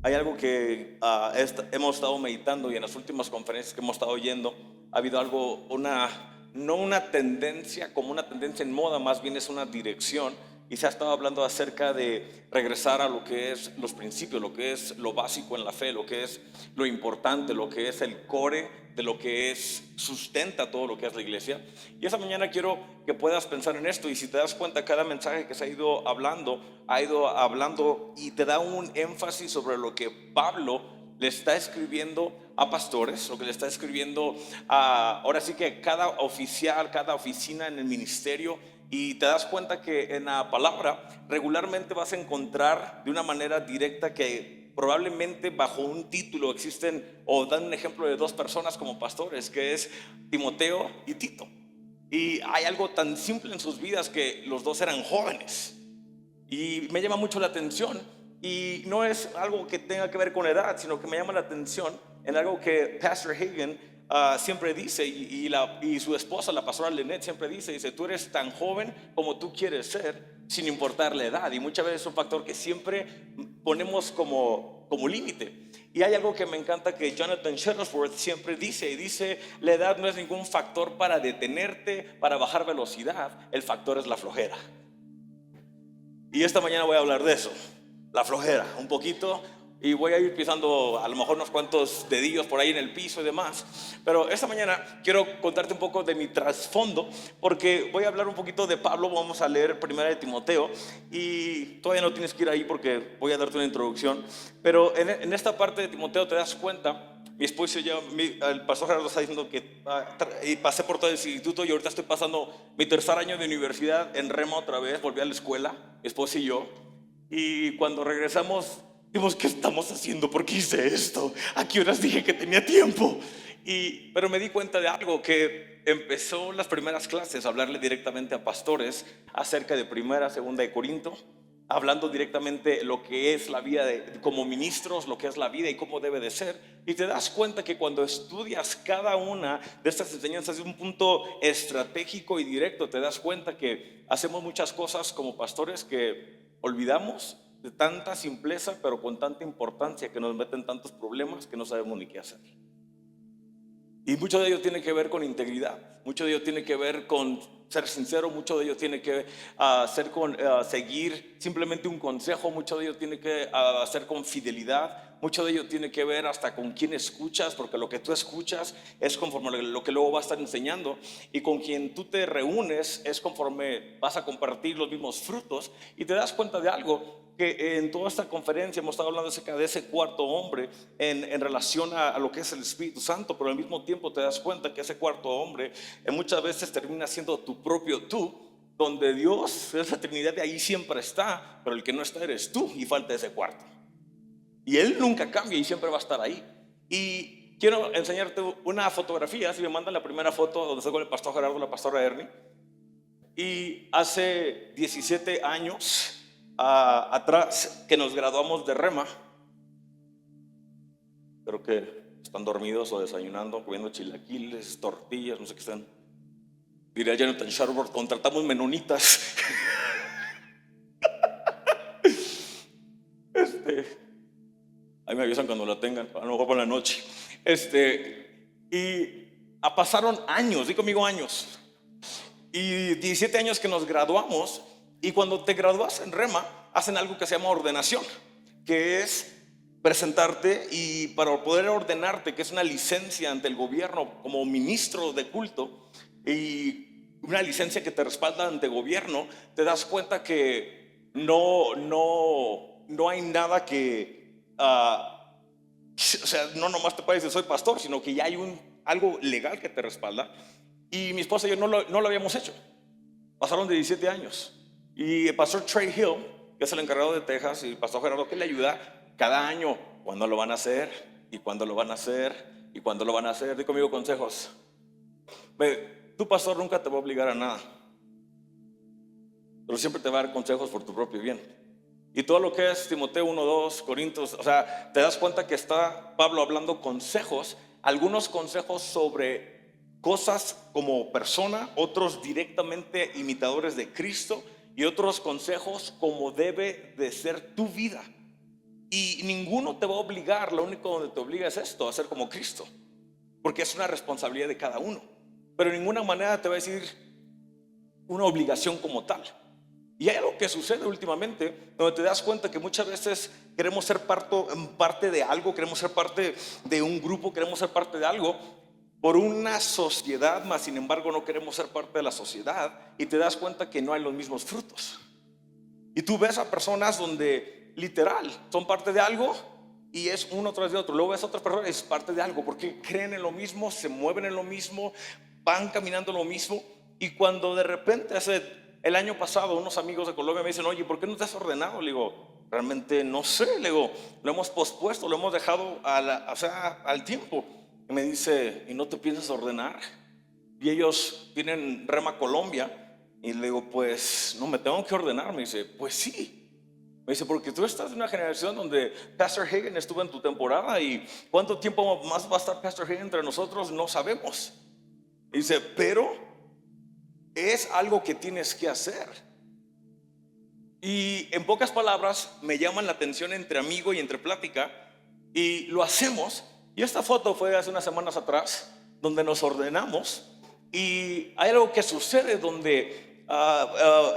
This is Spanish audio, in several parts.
Hay algo que hemos estado meditando y en las últimas conferencias que hemos estado oyendo ha habido algo, no una tendencia como una tendencia en moda, más bien es una dirección, y se ha estado hablando acerca de regresar a lo que es los principios, lo que es lo básico en la fe, lo que es lo importante, lo que es el core de lo que es sustenta todo lo que es la iglesia. Y esta mañana quiero que puedas pensar en esto, y si te das cuenta, cada mensaje que se ha ido hablando y te da un énfasis sobre lo que Pablo le está escribiendo a pastores, lo que le está escribiendo ahora sí que cada oficial, cada oficina en el ministerio. Y te das cuenta que en la palabra regularmente vas a encontrar de una manera directa que probablemente bajo un título existen o dan un ejemplo de dos personas como pastores, que es Timoteo y Tito. Y hay algo tan simple en sus vidas, que los dos eran jóvenes. Y me llama mucho la atención, y no es algo que tenga que ver con edad, sino que me llama la atención en algo que Pastor Hagen siempre dice, y su esposa, la pastora Lynette, siempre dice: tú eres tan joven como tú quieres ser, sin importar la edad. Y muchas veces es un factor que siempre ponemos como límite. Y hay algo que me encanta que Jonathan Shuttlesworth siempre dice: la edad no es ningún factor para detenerte, para bajar velocidad, el factor es la flojera. Y esta mañana voy a hablar de eso, la flojera, un poquito, y voy a ir pisando a lo mejor unos cuantos dedillos por ahí en el piso y demás. Pero esta mañana quiero contarte un poco de mi trasfondo, porque voy a hablar un poquito de Pablo. Vamos a leer Primera de Timoteo, y todavía no tienes que ir ahí porque voy a darte una introducción. Pero en esta parte de Timoteo te das cuenta. Mi esposo el pastor Gerardo está diciendo que pasé por todo el instituto, y ahorita estoy pasando mi tercer año de universidad en Rema otra vez. Volví a la escuela, mi esposo y yo. Y cuando regresamos, dijimos: ¿qué estamos haciendo? ¿Por qué hice esto? ¿A qué horas dije que tenía tiempo? Pero me di cuenta de algo, que empezó las primeras clases a hablarle directamente a pastores acerca de Primera, Segunda de Corinto, hablando directamente lo que es la vida como ministros, lo que es la vida y cómo debe de ser. Y te das cuenta que cuando estudias cada una de estas enseñanzas de un punto estratégico y directo, te das cuenta que hacemos muchas cosas como pastores que olvidamos de tanta simpleza, pero con tanta importancia, que nos meten tantos problemas que no sabemos ni qué hacer. Y mucho de ello tiene que ver con integridad, mucho de ello tiene que ver con ser sincero, mucho de ello tiene que hacer con seguir simplemente un consejo, mucho de ello tiene que hacer con fidelidad, mucho de ello tiene que ver hasta con quién escuchas, porque lo que tú escuchas es conforme a lo que luego va a estar enseñando, y con quien tú te reúnes es conforme vas a compartir los mismos frutos. Y te das cuenta de algo, que en toda esta conferencia hemos estado hablando acerca de ese cuarto hombre en relación a lo que es el Espíritu Santo, pero al mismo tiempo te das cuenta que ese cuarto hombre muchas veces termina siendo tu propio tú, donde Dios es la Trinidad, de ahí siempre está, pero el que no está eres tú, y falta ese cuarto. Y Él nunca cambia y siempre va a estar ahí. Y quiero enseñarte una fotografía. Si me mandan la primera foto, donde estoy con el pastor Gerardo, la pastora Ernie. Y hace 17 años atrás que nos graduamos de Rema. Creo que están dormidos o desayunando, comiendo chilaquiles, tortillas, no sé qué están. Diría Jonathan Sharburg, contratamos menonitas. Ahí me avisan cuando la tengan, a lo mejor por la noche. Pasaron años, di conmigo años. Y 17 años que nos graduamos. Y cuando te gradúas en Rema, hacen algo que se llama ordenación, que es presentarte y para poder ordenarte, que es una licencia ante el gobierno como ministro de culto y una licencia que te respalda ante gobierno, te das cuenta que no hay nada que, o sea, no nomás te puedes decir soy pastor, sino que ya hay algo legal que te respalda. Y mi esposa y yo no lo habíamos hecho. Pasaron de 17 años. Y el pastor Trey Hill, que es el encargado de Texas, y el pastor Gerardo, que le ayuda cada año, ¿cuándo lo van a hacer? ¿Y cuándo lo van a hacer? ¿Y cuándo lo van a hacer? Di conmigo consejos. Ve, tu pastor nunca te va a obligar a nada, pero siempre te va a dar consejos por tu propio bien. Y todo lo que es Timoteo 1, 2, Corintios, o sea, te das cuenta que está Pablo hablando consejos, algunos consejos sobre cosas como persona, otros directamente imitadores de Cristo y otros consejos como debe de ser tu vida. Y ninguno te va a obligar, lo único donde te obliga es esto, a ser como Cristo, porque es una responsabilidad de cada uno, pero de ninguna manera te va a decir una obligación como tal. Y hay algo que sucede últimamente, donde te das cuenta que muchas veces queremos ser parte de algo, queremos ser parte de un grupo, queremos ser parte de algo por una sociedad, mas sin embargo no queremos ser parte de la sociedad, y te das cuenta que no hay los mismos frutos. Y tú ves a personas donde literal son parte de algo y es uno tras de otro. Luego ves a otras personas y es parte de algo porque creen en lo mismo, se mueven en lo mismo, van caminando en lo mismo. Y cuando de repente el año pasado unos amigos de Colombia me dicen, oye, ¿por qué no te has ordenado? Le digo, realmente no sé. Le digo, lo hemos pospuesto, lo hemos dejado al tiempo. Y me dice, ¿y no te piensas ordenar? Y ellos tienen Rema Colombia. Y le digo, pues no me tengo que ordenar. Me dice, pues sí. Me dice, porque tú estás en una generación donde Pastor Hagen estuvo en tu temporada y cuánto tiempo más va a estar Pastor Hagen entre nosotros no sabemos. Y dice, pero es algo que tienes que hacer. Y en pocas palabras me llaman la atención entre amigo y entre plática y lo hacemos. Y esta foto fue hace unas semanas atrás donde nos ordenamos y hay algo que sucede donde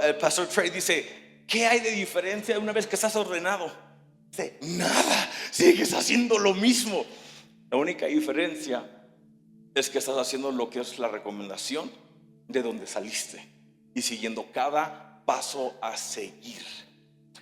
el pastor Trey dice, ¿qué hay de diferencia una vez que estás ordenado? Dice, nada, sigues haciendo lo mismo. La única diferencia es que estás haciendo lo que es la recomendación de donde saliste y siguiendo cada paso a seguir.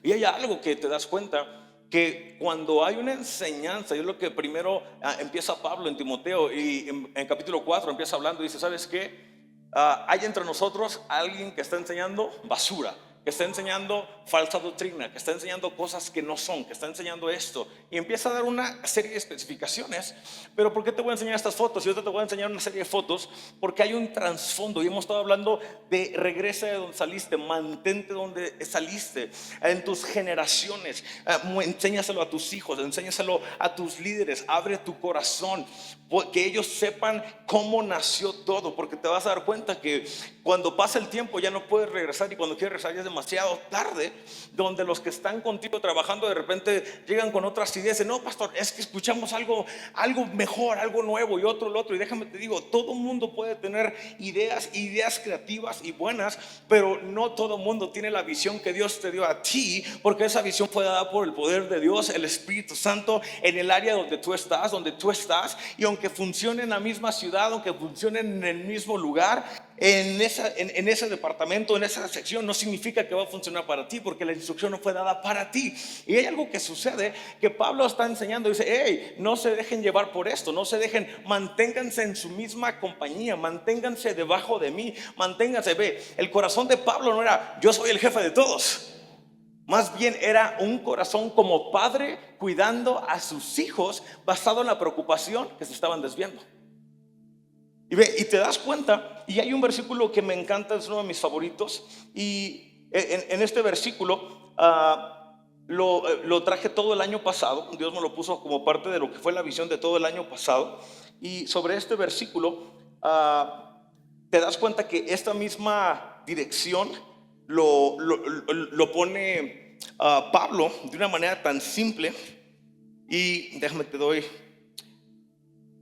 Y hay algo que te das cuenta, que cuando hay una enseñanza, y es lo que primero empieza Pablo en Timoteo, y en capítulo 4 empieza hablando y dice, ¿sabes qué? Hay entre nosotros alguien que está enseñando basura, que está enseñando falsa doctrina, que está enseñando cosas que no son, que está enseñando esto. Y empieza a dar una serie de especificaciones. Pero ¿por qué te voy a enseñar estas fotos? Yo te voy a enseñar una serie de fotos porque hay un trasfondo. Y hemos estado hablando de regresa de donde saliste, mantente donde saliste, en tus generaciones. Enséñaselo a tus hijos, enséñaselo a tus líderes. Abre tu corazón, que ellos sepan cómo nació todo, porque te vas a dar cuenta que cuando pasa el tiempo ya no puedes regresar, y cuando quieres regresar ya es demasiado tarde, donde los que están contigo trabajando de repente llegan con otras ideas, y no, pastor, es que escuchamos algo mejor, algo nuevo, y lo otro, y déjame te digo, todo mundo puede tener ideas creativas y buenas, pero no todo mundo tiene la visión que Dios te dio a ti, porque esa visión fue dada por el poder de Dios, el Espíritu Santo, en el área donde tú estás, y aunque funcione en la misma ciudad, aunque funcione en el mismo lugar, en ese departamento, en esa sección, no significa que va a funcionar para ti, porque la instrucción no fue dada para ti. Y hay algo que sucede, que Pablo está enseñando, dice, hey, no se dejen llevar por esto, no se dejen, manténganse en su misma compañía, manténganse debajo de mí, manténganse. Ve, el corazón de Pablo no era yo soy el jefe de todos, más bien era un corazón como padre cuidando a sus hijos, basado en la preocupación que se estaban desviando. Y te das cuenta, y hay un versículo que me encanta, es uno de mis favoritos, y en este versículo lo traje todo el año pasado. Dios me lo puso como parte de lo que fue la visión de todo el año pasado. Y sobre este versículo, te das cuenta que esta misma dirección lo pone Pablo de una manera tan simple. Y déjame te doy,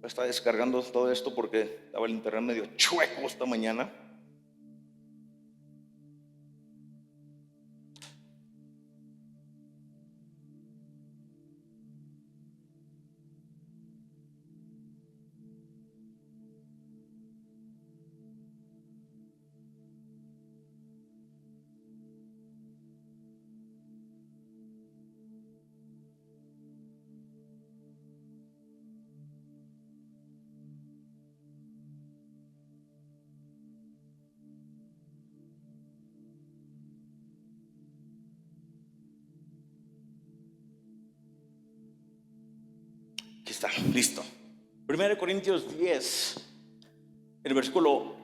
está descargando todo esto porque estaba el internet medio chueco esta mañana. Aquí está, listo. 1 Corintios 10, el versículo,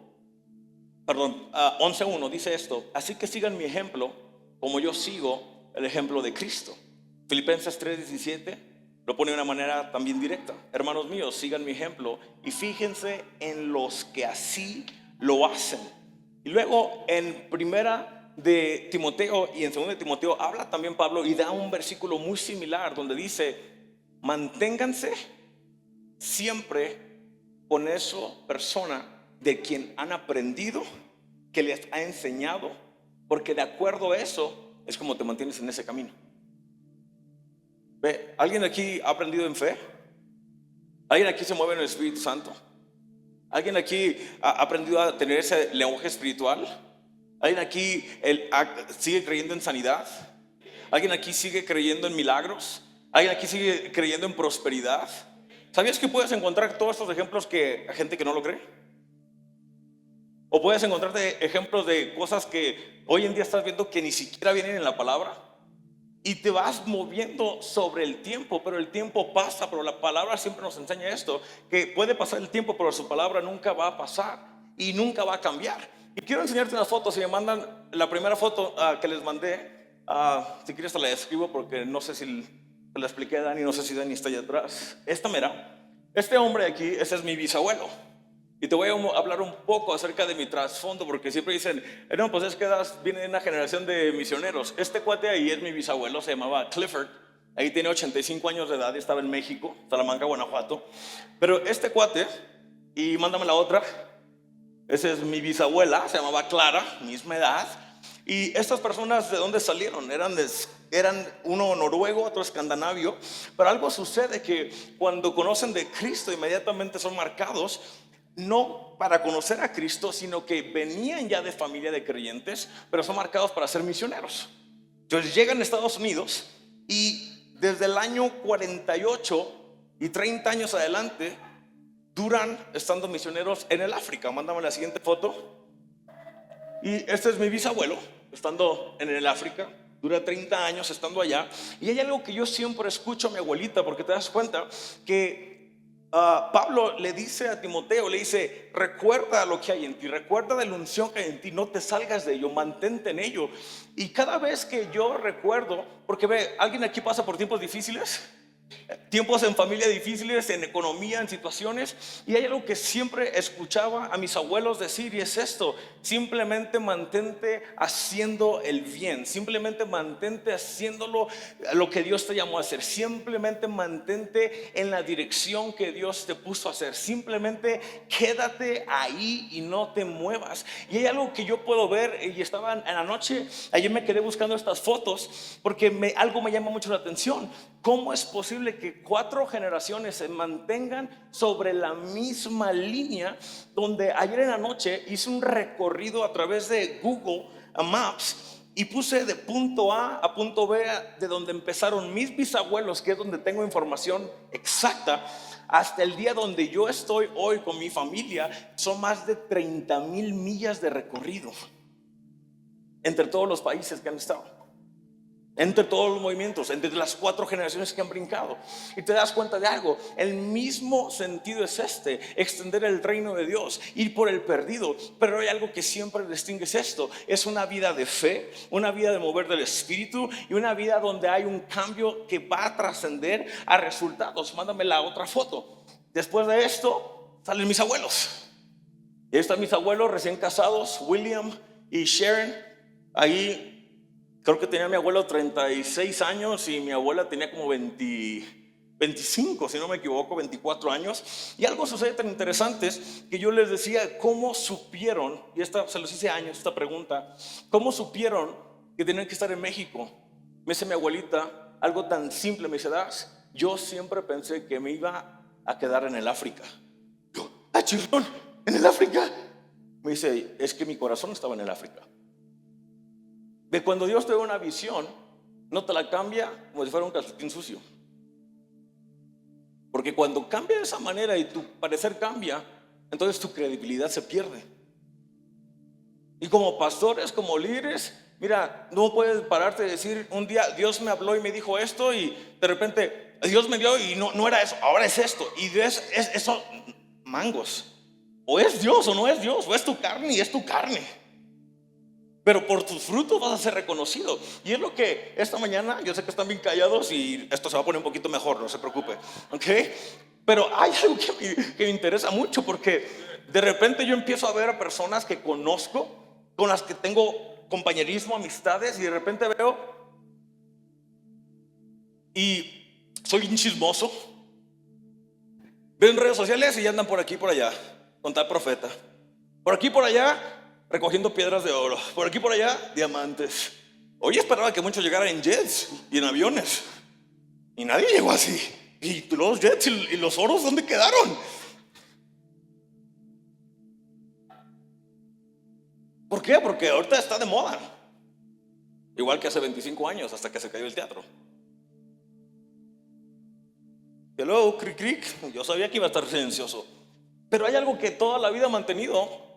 11:1 dice esto: así que sigan mi ejemplo como yo sigo el ejemplo de Cristo. Filipenses 3:17 lo pone de una manera también directa: hermanos míos, sigan mi ejemplo y fíjense en los que así lo hacen. Y luego en primera de Timoteo y en segunda de Timoteo habla también Pablo y da un versículo muy similar donde dice: manténganse siempre con esa persona de quien han aprendido, que les ha enseñado, porque de acuerdo a eso es como te mantienes en ese camino. ¿Ve? ¿Alguien aquí ha aprendido en fe? ¿Alguien aquí se mueve en el Espíritu Santo? ¿Alguien aquí ha aprendido a tener ese lenguaje espiritual? ¿Alguien aquí sigue creyendo en sanidad? ¿Alguien aquí sigue creyendo en milagros? ¿Alguien aquí sigue creyendo en prosperidad? ¿Sabías que puedes encontrar todos estos ejemplos que hay gente que no lo cree? O puedes encontrarte ejemplos de cosas que hoy en día estás viendo que ni siquiera vienen en la palabra. Y te vas moviendo sobre el tiempo, pero el tiempo pasa. Pero la palabra siempre nos enseña esto: que puede pasar el tiempo, pero su palabra nunca va a pasar y nunca va a cambiar. Y quiero enseñarte unas fotos. Si me mandan la primera foto que les mandé, si quieres te la describo porque no sé si te la expliqué a Dani, no sé si Dani está allá atrás. Esta mera, este hombre de aquí, ese es mi bisabuelo. Y te voy a hablar un poco acerca de mi trasfondo, porque siempre dicen, no, pues es que viene de una generación de misioneros. Este cuate ahí es mi bisabuelo, se llamaba Clifford. Ahí tiene 85 años de edad y estaba en México, Salamanca, Guanajuato. Pero este cuate, y mándame la otra, esa es mi bisabuela, se llamaba Clara, misma edad. Y estas personas, ¿de dónde salieron? Eran uno noruego, otro escandinavio. Pero algo sucede que cuando conocen de Cristo inmediatamente son marcados, no para conocer a Cristo, sino que venían ya de familia de creyentes, pero son marcados para ser misioneros. Entonces llegan a Estados Unidos y desde el año 48 y 30 años adelante duran estando misioneros en el África. Mándame la siguiente foto. Y este es mi bisabuelo estando en el África. Dura 30 años estando allá. Y hay algo que yo siempre escucho a mi abuelita, porque te das cuenta que Pablo le dice a Timoteo, le dice: recuerda lo que hay en ti, recuerda de la unción que hay en ti, no te salgas de ello, mantente en ello. Y cada vez que yo recuerdo, porque ve, ¿alguien aquí pasa por tiempos difíciles? Tiempos en familia difíciles, en economía, en situaciones. Y hay algo que siempre escuchaba a mis abuelos decir, y es esto: simplemente mantente haciendo el bien, simplemente mantente haciéndolo lo que Dios te llamó a hacer, simplemente mantente en la dirección que Dios te puso a hacer, simplemente quédate ahí y no te muevas. Y hay algo que yo puedo ver, y estaba en la noche, ayer me quedé buscando estas fotos porque algo me llama mucho la atención. ¿Cómo es posible que 4 generaciones se mantengan sobre la misma línea? Donde ayer en la noche hice un recorrido a través de Google Maps y puse de punto A a punto B, de donde empezaron mis bisabuelos, que es donde tengo información exacta, hasta el día donde yo estoy hoy con mi familia. Son más de 30,000 millas de recorrido entre todos los países que han estado. entre todos los movimientos, entre las 4 generaciones que han brincado. Y te das cuenta de algo, el mismo sentido es extender el reino de Dios, ir por el perdido. Pero hay algo que siempre distingue, es esto: es una vida de fe, una vida de mover del espíritu, y una vida donde hay un cambio que va a trascender a resultados. Mándame la otra foto. Después de esto salen mis abuelos. Y ahí están mis abuelos recién casados, William y Sharon. Ahí creo que tenía mi abuelo 36 años y mi abuela tenía como 25, si no me equivoco, 24 años. Y algo sucede tan interesante es que yo les decía, ¿cómo supieron? Y se los hice años esta pregunta: ¿cómo supieron que tenían que estar en México? Me dice mi abuelita algo tan simple, me dice: Das, yo siempre pensé que me iba a quedar en el África. Yo, chirrón, ¿en el África? Me dice: es que mi corazón estaba en el África. De cuando Dios te da una visión, no te la cambia como si fuera un calcetín sucio. Porque cuando cambia de esa manera y tu parecer cambia, entonces tu credibilidad se pierde. Y como pastores, como líderes, mira, no puedes pararte y decir: un día Dios me habló y me dijo esto, y de repente Dios me dio y no era eso, ahora es esto. Y eso, mangos. O es Dios o no es Dios, o es tu carne y es tu carne. Pero por tus frutos vas a ser reconocido. Y es lo que esta mañana, yo sé que están bien callados y esto se va a poner un poquito mejor, no se preocupe, ¿ok? Pero hay algo que me interesa mucho, porque de repente yo empiezo a ver a personas que conozco, con las que tengo compañerismo, amistades, y de repente veo y soy un chismoso. Veo en redes sociales y ya andan por aquí y por allá con tal profeta. Por aquí y por allá recogiendo piedras de oro. Por aquí y por allá diamantes. Hoy esperaba que muchos llegaran en jets y en aviones, y nadie llegó así. Y los jets y los oros, ¿dónde quedaron? ¿Por qué? Porque ahorita está de moda. Igual que hace 25 años, hasta que se cayó el teatro. Hello, cric cric. Yo sabía que iba a estar silencioso. Pero hay algo que toda la vida ha mantenido,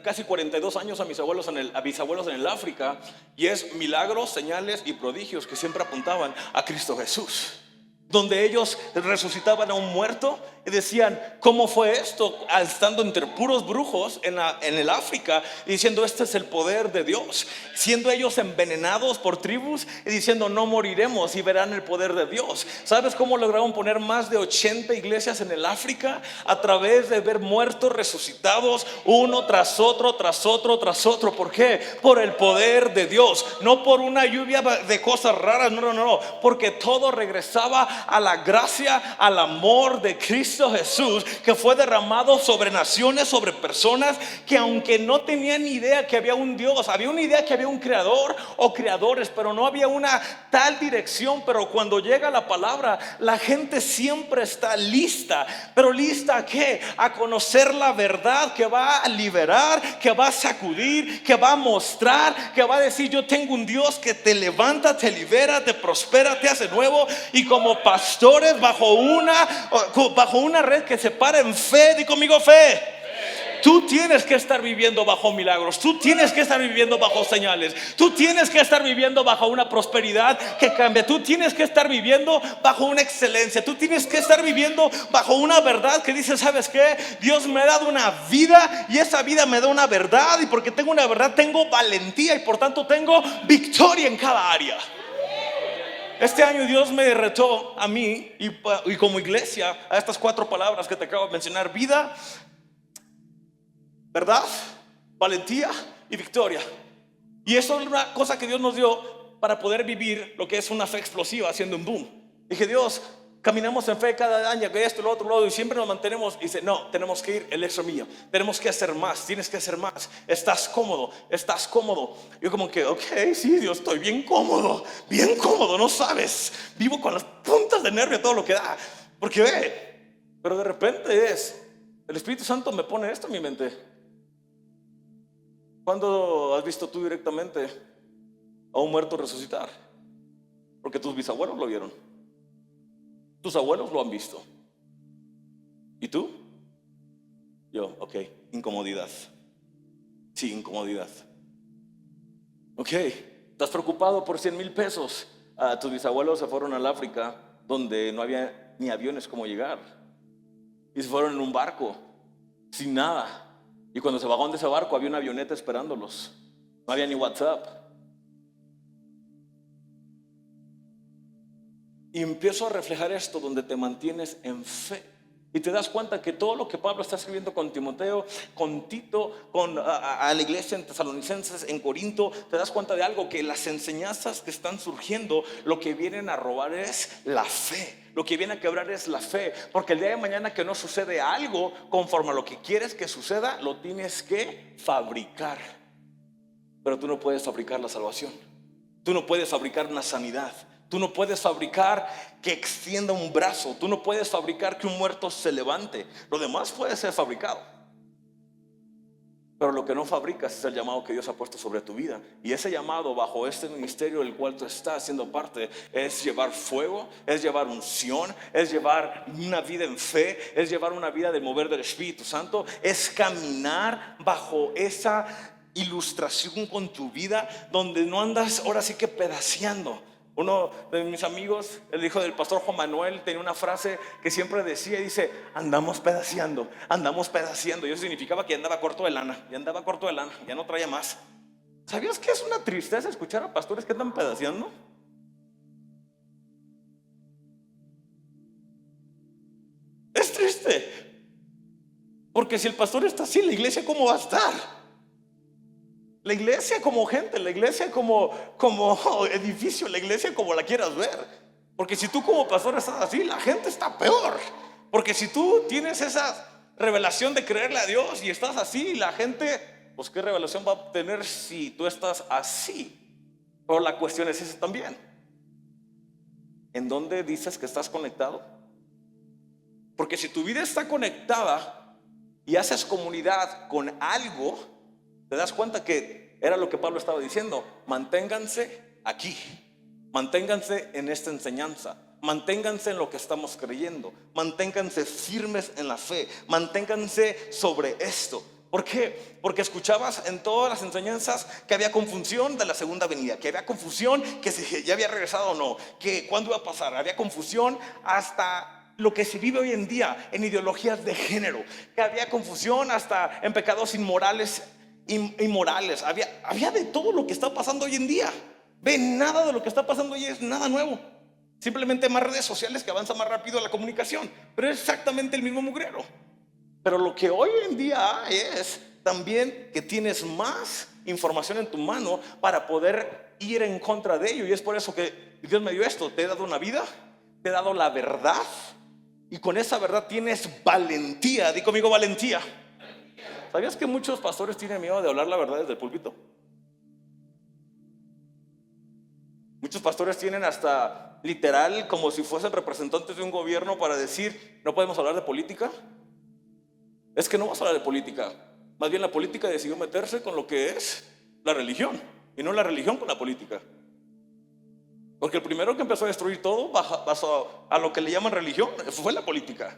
casi 42 años a mis abuelos a bisabuelos en el África, y es milagros, señales y prodigios que siempre apuntaban a Cristo Jesús. Donde ellos resucitaban a un muerto y decían: ¿cómo fue esto? Estando entre puros brujos en el África, y diciendo: este es el poder de Dios. Siendo ellos envenenados por tribus y diciendo: no moriremos y verán el poder de Dios. ¿Sabes cómo lograron poner más de 80 iglesias en el África? A través de ver muertos resucitados, uno tras otro, tras otro, tras otro. ¿Por qué? Por el poder de Dios. No por una lluvia de cosas raras, no. Porque todo regresaba a la gracia, al amor de Cristo Jesús, que fue derramado sobre naciones, sobre personas que, aunque no tenían ni idea que había un Dios, había una idea que había un creador o creadores, pero no había una tal dirección. Pero cuando llega la palabra, la gente siempre está lista. ¿Pero lista a qué? A conocer la verdad que va a liberar, que va a sacudir, que va a mostrar, que va a decir: yo tengo un Dios que te levanta, te libera, te prospera, te hace nuevo. Y como pastores, bajo una red que se para en fe, di conmigo: fe. Tú tienes que estar viviendo bajo milagros. Tú tienes que estar viviendo bajo señales. Tú tienes que estar viviendo bajo una prosperidad que cambia. Tú tienes que estar viviendo bajo una excelencia. Tú tienes que estar viviendo bajo una verdad que dice: ¿sabes qué? Dios me ha dado una vida, y esa vida me da una verdad. Y porque tengo una verdad, tengo valentía, y por tanto tengo victoria en cada área. Este año Dios me retó a mí y como iglesia a estas 4 palabras que te acabo de mencionar: vida, verdad, valentía y victoria. Y eso es una cosa que Dios nos dio para poder vivir lo que es una fe explosiva, haciendo un boom. Dije: Dios, caminamos en fe cada año, que esto, lo otro, y siempre nos mantenemos. Y dice: no, tenemos que ir el extra mío, tenemos que hacer más, tienes que hacer más. Estás cómodo. Yo como que: ok, sí, Dios, estoy bien cómodo, no sabes. Vivo con las puntas de nervio, todo lo que da. Porque pero de repente el Espíritu Santo me pone esto en mi mente. ¿Cuándo has visto tú directamente a un muerto resucitar? Porque tus bisabuelos lo vieron, tus abuelos lo han visto. ¿Y tú? Yo, ok, incomodidad. Sí, incomodidad. Ok, estás preocupado por 100,000 pesos. tus bisabuelos se fueron al África donde no había ni aviones como llegar. Y se fueron en un barco, sin nada. Y cuando se bajaron de ese barco había una avioneta esperándolos. No había ni WhatsApp. Y empiezo a reflejar esto donde te mantienes en fe. Y te das cuenta que todo lo que Pablo está escribiendo con Timoteo, con Tito, a la iglesia en Tesalonicenses, en Corinto, te das cuenta de algo, que las enseñanzas que están surgiendo, lo que vienen a robar es la fe. Lo que viene a quebrar es la fe. Porque el día de mañana que no sucede algo conforme a lo que quieres que suceda, lo tienes que fabricar. Pero tú no puedes fabricar la salvación. Tú no puedes fabricar una sanidad. Tú no puedes fabricar que extienda un brazo. Tú no puedes fabricar que un muerto se levante. Lo demás puede ser fabricado. Pero lo que no fabricas es el llamado que Dios ha puesto sobre tu vida. Y ese llamado bajo este ministerio del cual tú estás siendo parte es llevar fuego, es llevar unción, es llevar una vida en fe, es llevar una vida del mover del Espíritu Santo, es caminar bajo esa ilustración con tu vida donde no andas ahora sí que pedaceando. Uno de mis amigos, el hijo del pastor Juan Manuel, tenía una frase que siempre decía, dice: andamos pedaceando, andamos pedaceando. Y eso significaba que andaba corto de lana, ya no traía más. ¿Sabías que es una tristeza escuchar a pastores que andan pedaceando? Es triste, porque si el pastor está así, la iglesia ¿cómo va a estar? La iglesia como gente, la iglesia como edificio, la iglesia como la quieras ver. Porque si tú como pastor estás así, la gente está peor. Porque si tú tienes esa revelación de creerle a Dios y estás así, la gente, pues qué revelación va a tener si tú estás así. Pero la cuestión es esa también. ¿En dónde dices que estás conectado? Porque si tu vida está conectada y haces comunidad con algo, te das cuenta que era lo que Pablo estaba diciendo: manténganse aquí, manténganse en esta enseñanza, manténganse en lo que estamos creyendo, manténganse firmes en la fe, manténganse sobre esto. ¿Por qué? Porque escuchabas en todas las enseñanzas que había confusión de la segunda venida, que había confusión que si ya había regresado o no, que cuándo iba a pasar. Había confusión hasta lo que se vive hoy en día en ideologías de género, que había confusión hasta en pecados inmorales. Había de todo lo que está pasando hoy en día. Ve, nada de lo que está pasando hoy es nada nuevo. Simplemente más redes sociales que avanzan más rápido la comunicación, pero es exactamente el mismo mugrero. Pero lo que hoy en día es también que tienes más información en tu mano para poder ir en contra de ello. Y es por eso que Dios me dio esto: te he dado una vida, te he dado la verdad, y con esa verdad tienes valentía. Di conmigo: valentía. ¿Sabías que muchos pastores tienen miedo de hablar la verdad desde el púlpito? Muchos pastores tienen hasta literal como si fuesen representantes de un gobierno para decir: no podemos hablar de política. Es que no vamos a hablar de política. Más bien la política decidió meterse con lo que es la religión, y no la religión con la política. Porque el primero que empezó a destruir todo bajo a lo que le llaman religión fue la política.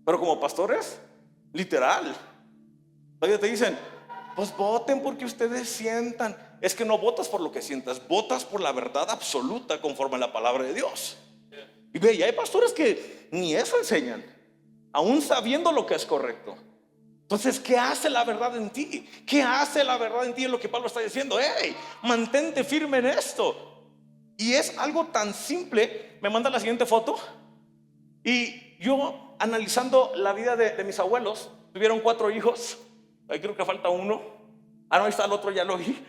Pero como pastores, literal, todavía te dicen: pues voten porque ustedes sientan. Es que no votas por lo que sientas, votas por la verdad absoluta conforme a la palabra de Dios. Y ve, y hay pastores que ni eso enseñan, aún sabiendo lo que es correcto. Entonces, ¿qué hace la verdad en ti? ¿Qué hace la verdad en ti? Es lo que Pablo está diciendo: hey, mantente firme en esto. Y es algo tan simple. Me manda la siguiente foto. Y yo, analizando la vida de mis abuelos, tuvieron 4 hijos. Ahí creo que falta uno. Ah, no, ahí está el otro, ya lo vi.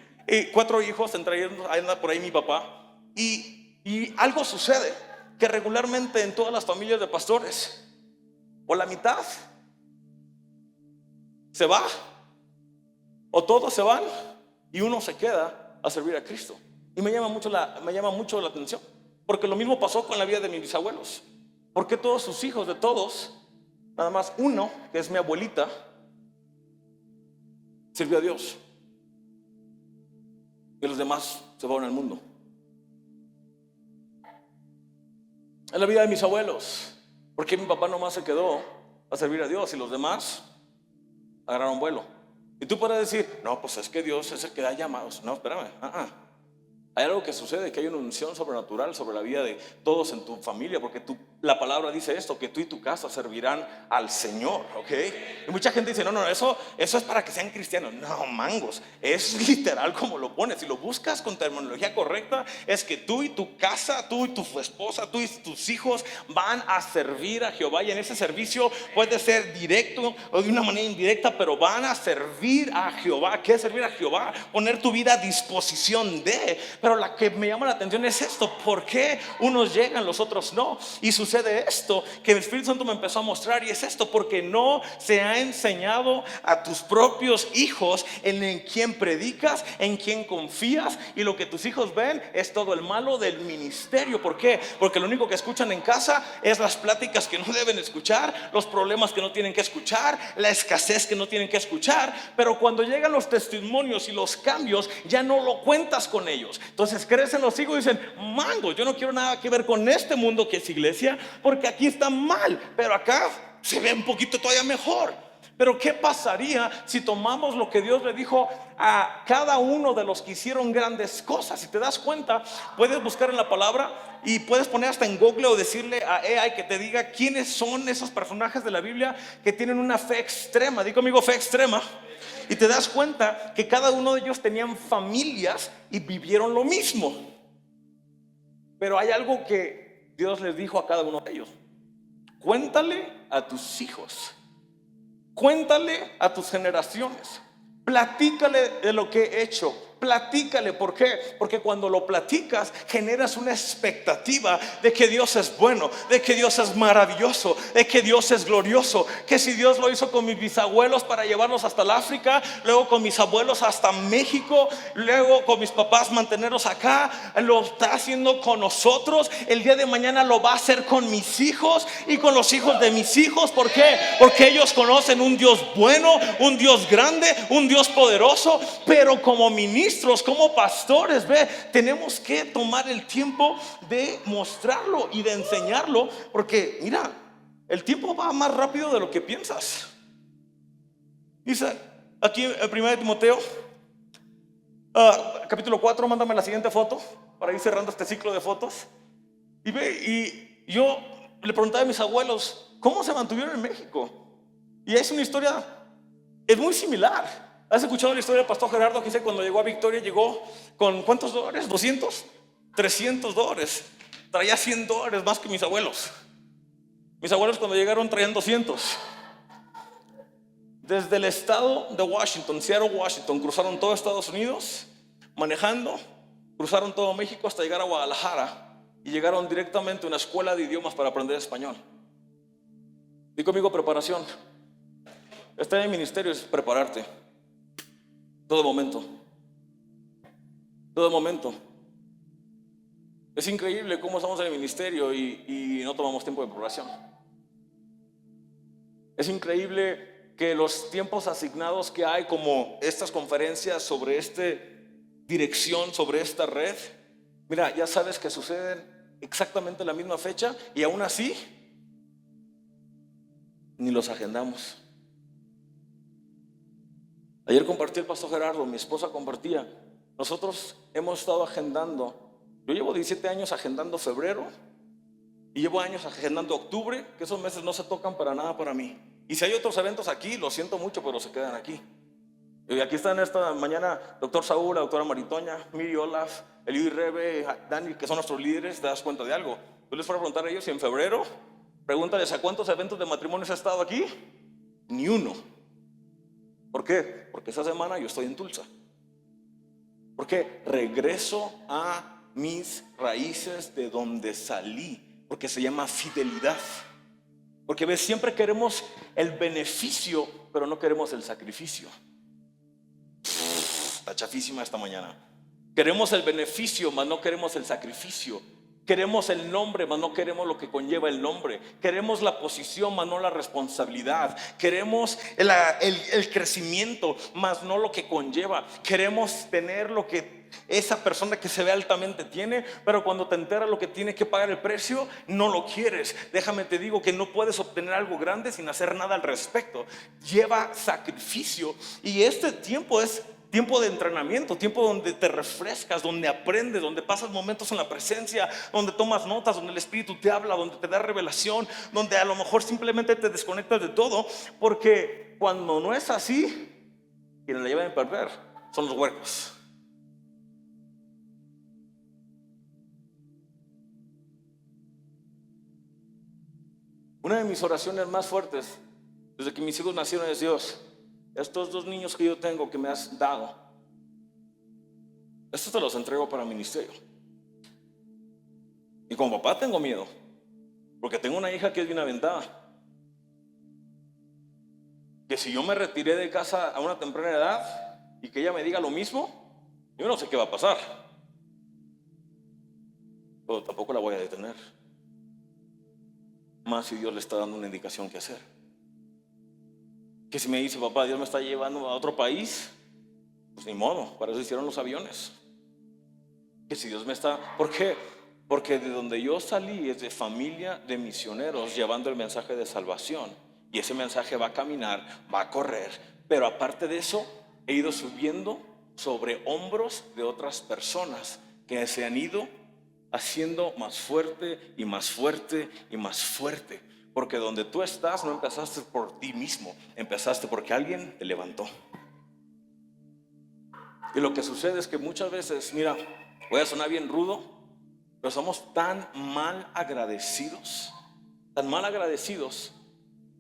4 hijos, entre ellos anda por ahí mi papá. Y algo sucede, que regularmente en todas las familias de pastores, o la mitad se va, o todos se van, y uno se queda a servir a Cristo. Y me llama mucho la atención, porque lo mismo pasó con la vida de mis bisabuelos. Porque todos sus hijos, de todos, nada más uno, que es mi abuelita, sirvió a Dios, y los demás se fueron al mundo. En la vida de mis abuelos, porque mi papá nomás se quedó a servir a Dios y los demás agarraron vuelo. Y tú puedes decir: no, pues es que Dios es el que da llamados. No, espérame, Hay algo que sucede, que hay una unción sobrenatural sobre la vida de todos en tu familia, porque la palabra dice esto, que tú y tu casa servirán al Señor, ¿ok? Y mucha gente dice, no, eso es para que sean cristianos. No, mangos, es literal como lo pones. Si lo buscas con terminología correcta, es que tú y tu casa, tú y tu esposa, tú y tus hijos van a servir a Jehová. Y en ese servicio puede ser directo o de una manera indirecta, pero van a servir a Jehová. ¿Qué es servir a Jehová? Poner tu vida a disposición de... Pero la que me llama la atención es esto: ¿por qué unos llegan, los otros no? Y sucede esto, que el Espíritu Santo me empezó a mostrar, y es esto: porque no se ha enseñado a tus propios hijos en quién predicas, en quién confías, y lo que tus hijos ven es todo el malo del ministerio. ¿Por qué? Porque lo único que escuchan en casa es las pláticas que no deben escuchar, los problemas que no tienen que escuchar, la escasez que no tienen que escuchar. Pero cuando llegan los testimonios y los cambios, ya no lo cuentas con ellos. Entonces crecen los hijos y dicen, mango, yo no quiero nada que ver con este mundo que es iglesia, porque aquí está mal, pero acá se ve un poquito todavía mejor. Pero ¿qué pasaría si tomamos lo que Dios le dijo a cada uno de los que hicieron grandes cosas? Si te das cuenta, puedes buscar en la palabra y puedes poner hasta en Google o decirle a AI que te diga quiénes son esos personajes de la Biblia que tienen una fe extrema. Digo conmigo, fe extrema. Y te das cuenta que cada uno de ellos tenían familias y vivieron lo mismo. Pero hay algo que Dios les dijo a cada uno de ellos: cuéntale a tus hijos, cuéntale a tus generaciones, platícale de lo que he hecho. Platícale. ¿Por qué? Porque cuando lo platicas generas una expectativa de que Dios es bueno, de que Dios es maravilloso, de que Dios es glorioso. Que si Dios lo hizo con mis bisabuelos para llevarlos hasta el África, luego con mis abuelos hasta México, luego con mis papás mantenerlos acá, lo está haciendo con nosotros. El día de mañana lo va a hacer con mis hijos y con los hijos de mis hijos. ¿Por qué? Porque ellos conocen un Dios bueno, un Dios grande, un Dios poderoso. Pero como ministros, como pastores, tenemos que tomar el tiempo de mostrarlo y de enseñarlo, porque mira, el tiempo va más rápido de lo que piensas. Dice aquí en 1 Timoteo capítulo 4, mándame la siguiente foto para ir cerrando este ciclo de fotos. Y yo le preguntaba a mis abuelos cómo se mantuvieron en México, y es una historia, es muy similar. ¿Has escuchado la historia del pastor Gerardo que dice cuando llegó a Victoria, llegó con cuántos dólares? ¿200? $300. Traía $100 más que mis abuelos. Mis abuelos cuando llegaron traían 200. Desde el estado de Washington, Seattle, Washington, cruzaron todo Estados Unidos manejando, cruzaron todo México hasta llegar a Guadalajara y llegaron directamente a una escuela de idiomas para aprender español. Di conmigo, preparación. Estar en el ministerio es prepararte. Todo momento. Todo momento. Es increíble cómo estamos en el ministerio y no tomamos tiempo de preparación. Es increíble que los tiempos asignados que hay, como estas conferencias sobre esta dirección, sobre esta red, mira, ya sabes que suceden exactamente la misma fecha y aún así ni los agendamos. Ayer compartí el pastor Gerardo, mi esposa compartía. Nosotros hemos estado agendando. Yo llevo 17 años agendando febrero y llevo años agendando octubre, que esos meses no se tocan para nada para mí. Y si hay otros eventos aquí, lo siento mucho, pero se quedan aquí. Y aquí están esta mañana doctor Saúl, la doctora Maritoña, Miri Olaf, Eliud y Rebe, Dani, que son nuestros líderes. Te das cuenta de algo. Tú les fueras a preguntar a ellos si en febrero, pregúntales a cuántos eventos de matrimonios ha estado aquí. Ni uno. ¿Por qué? Porque esa semana yo estoy en Tulsa. Porque regreso a mis raíces de donde salí, porque se llama fidelidad. Porque ves, siempre queremos el beneficio, pero no queremos el sacrificio. Está chafísima esta mañana. Queremos el beneficio, mas no queremos el sacrificio. Queremos el nombre, mas no queremos lo que conlleva el nombre. Queremos la posición, mas no la responsabilidad. Queremos el crecimiento, mas no lo que conlleva. Queremos tener lo que esa persona que se ve altamente tiene, pero cuando te enteras lo que tiene que pagar el precio, no lo quieres. Déjame te digo que no puedes obtener algo grande sin hacer nada al respecto. Lleva sacrificio. Y este tiempo es tiempo de entrenamiento, tiempo donde te refrescas, donde aprendes, donde pasas momentos en la presencia, donde tomas notas, donde el Espíritu te habla, donde te da revelación, donde a lo mejor simplemente te desconectas de todo, porque cuando no es así, quienes la llevan a perder son los huercos. Una de mis oraciones más fuertes desde que mis hijos nacieron es: Dios, estos 2 niños que yo tengo, que me has dado, estos te los entrego para ministerio. Y como papá tengo miedo, porque tengo una hija que es bien aventada, que si yo me retiré de casa a una temprana edad y que ella me diga lo mismo, yo no sé qué va a pasar, pero tampoco la voy a detener, más si Dios le está dando una indicación que hacer. Que si me dice: papá, Dios me está llevando a otro país, pues ni modo, para eso hicieron los aviones. Que si Dios me está... ¿Por qué? Porque de donde yo salí es de familia de misioneros llevando el mensaje de salvación, y ese mensaje va a caminar, va a correr, pero aparte de eso he ido subiendo sobre hombros de otras personas que se han ido haciendo más fuerte y más fuerte y más fuerte, porque donde tú estás no empezaste por ti mismo, empezaste porque alguien te levantó. Y lo que sucede es que muchas veces, mira, voy a sonar bien rudo, pero somos tan mal agradecidos,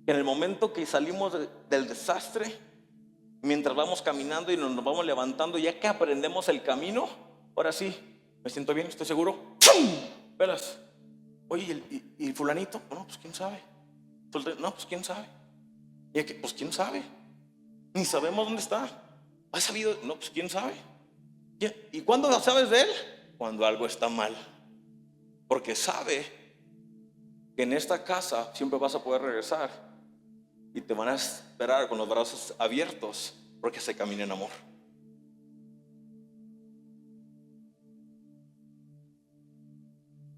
que en el momento que salimos del desastre, mientras vamos caminando y nos vamos levantando, ya que aprendemos el camino, ahora sí, me siento bien, estoy seguro. ¡Pum! Velas. Oye, ¿y fulanito? No, pues quién sabe. No, pues quién sabe. Y aquí, pues quién sabe. Ni sabemos dónde está. ¿Has sabido? No, pues quién sabe. ¿Y cuándo sabes de él? Cuando algo está mal. Porque sabe que en esta casa siempre vas a poder regresar y te van a esperar con los brazos abiertos, porque se camina en amor.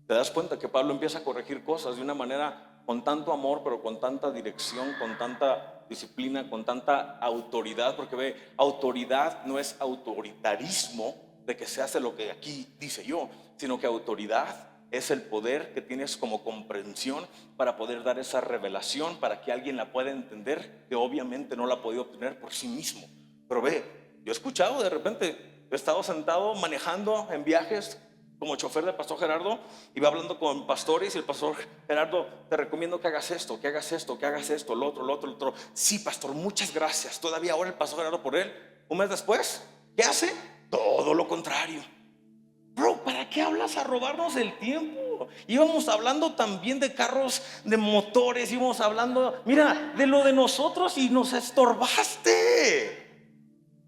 Te das cuenta que Pablo empieza a corregir cosas de una manera con tanto amor, pero con tanta dirección, con tanta disciplina, con tanta autoridad, porque ve, autoridad no es autoritarismo de que se hace lo que aquí dice yo, sino que autoridad es el poder que tienes como comprensión para poder dar esa revelación, para que alguien la pueda entender, que obviamente no la ha podido obtener por sí mismo. Pero ve, yo he escuchado de repente, he estado sentado manejando en viajes como chofer del pastor Gerardo, y va hablando con pastores, y el pastor Gerardo: te recomiendo que hagas esto, que hagas esto, que hagas esto, lo otro. Sí, pastor, muchas gracias. Todavía ahora el pastor Gerardo por él. Un mes después, ¿qué hace? Todo lo contrario. Bro, ¿para qué hablas a robarnos el tiempo? Íbamos hablando también de carros, de motores, íbamos hablando, mira, de lo de nosotros, y nos estorbaste.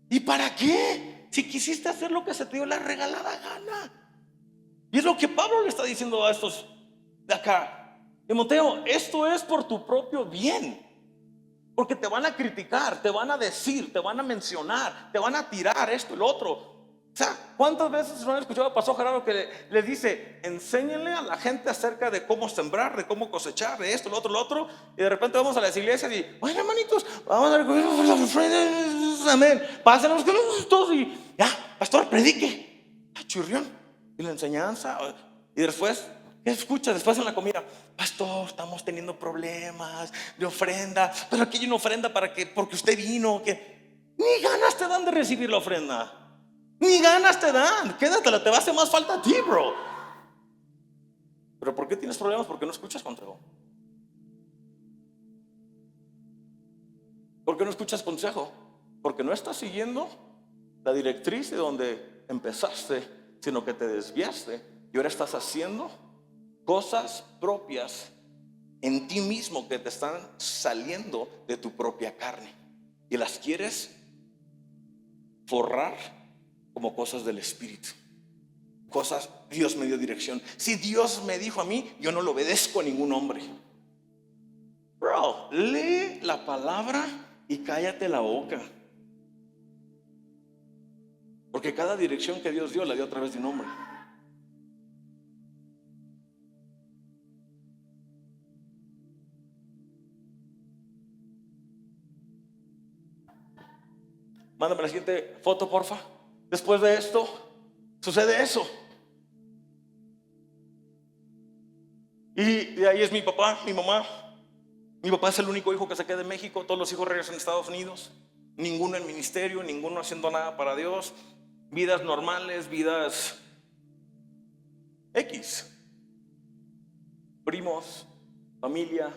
¿Y para qué? Si quisiste hacer lo que se te dio la regalada gana. Y es lo que Pablo le está diciendo a estos de acá: Timoteo, esto es por tu propio bien, porque te van a criticar, te van a decir, te van a mencionar, te van a tirar esto y lo otro. O sea, ¿cuántas veces no han escuchado a pastor Gerardo que les dice: enséñenle a la gente acerca de cómo sembrar, de cómo cosechar, de esto, lo otro? Y de repente vamos a las iglesias y: bueno, hermanitos, vamos a recoger, amén, pásenos que nos gustó, y ya, pastor, predique, churrión. Y la enseñanza, y después, ¿qué escuchas después en la comida? Pastor, estamos teniendo problemas de ofrenda, pero aquí hay una ofrenda porque usted vino, que ni ganas te dan de recibir la ofrenda, ni ganas te dan. Quédatela, te va a hacer más falta a ti, bro. ¿Pero por qué tienes problemas? Porque no escuchas consejo. ¿Por qué no escuchas consejo? Porque no estás siguiendo la directriz de donde empezaste, sino que te desviaste y ahora estás haciendo cosas propias en ti mismo que te están saliendo de tu propia carne, y las quieres forrar como cosas del Espíritu. Cosas, Dios me dio dirección. Si Dios me dijo a mí, yo no lo obedezco a ningún hombre. Bro, lee la palabra y cállate la boca, porque cada dirección que Dios dio la dio a través de un hombre. Mándame la siguiente foto, porfa. Después de esto, sucede eso. Y de ahí es mi papá, mi mamá. Mi papá es el único hijo que se queda en México. Todos los hijos regresan a Estados Unidos. Ninguno en ministerio, ninguno haciendo nada para Dios. Vidas normales, vidas X. Primos, familia,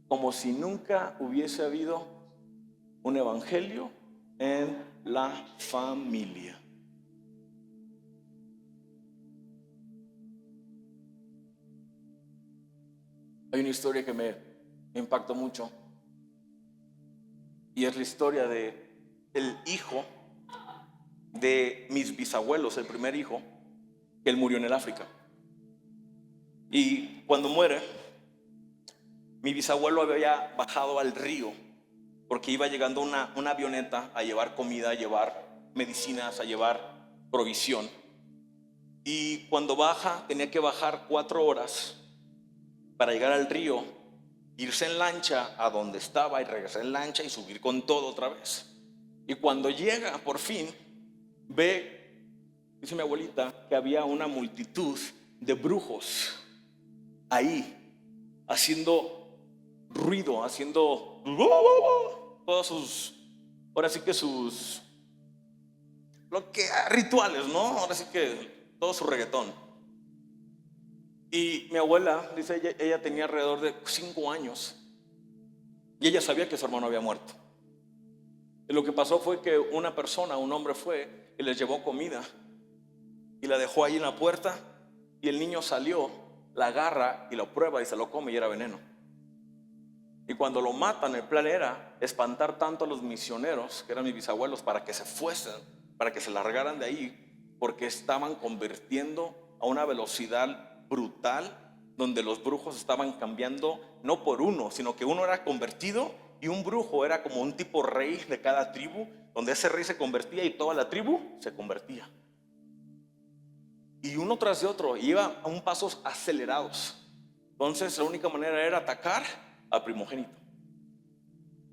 como si nunca hubiese habido un evangelio en la familia. Hay una historia que me impactó mucho, y es la historia de el hijo de mis bisabuelos, el primer hijo, que él murió en el África. Y cuando muere, mi bisabuelo había bajado al río porque iba llegando una avioneta a llevar comida, a llevar medicinas, a llevar provisión. Y cuando baja, tenía que bajar 4 horas para llegar al río, irse en lancha a donde estaba y regresar en lancha y subir con todo otra vez. Y cuando llega, por fin, ve, dice mi abuelita, que había una multitud de brujos ahí, haciendo ruido, haciendo todos sus, ahora sí que sus, rituales, ¿no? Ahora sí que todo su reggaetón. Y mi abuela, dice ella tenía alrededor de 5 años y ella sabía que su hermano había muerto. Y lo que pasó fue que una persona, un hombre fue y les llevó comida y la dejó ahí en la puerta, y el niño salió, la agarra y lo prueba y se lo come y era veneno. Y cuando lo matan, el plan era espantar tanto a los misioneros, que eran mis bisabuelos, para que se fuesen, para que se largaran de ahí, porque estaban convirtiendo a una velocidad brutal, donde los brujos estaban cambiando no por uno, sino que uno era convertido y un brujo era como un tipo rey de cada tribu, donde ese rey se convertía y toda la tribu se convertía. Y uno tras de otro iba a un pasos acelerados. Entonces la única manera era atacar al primogénito.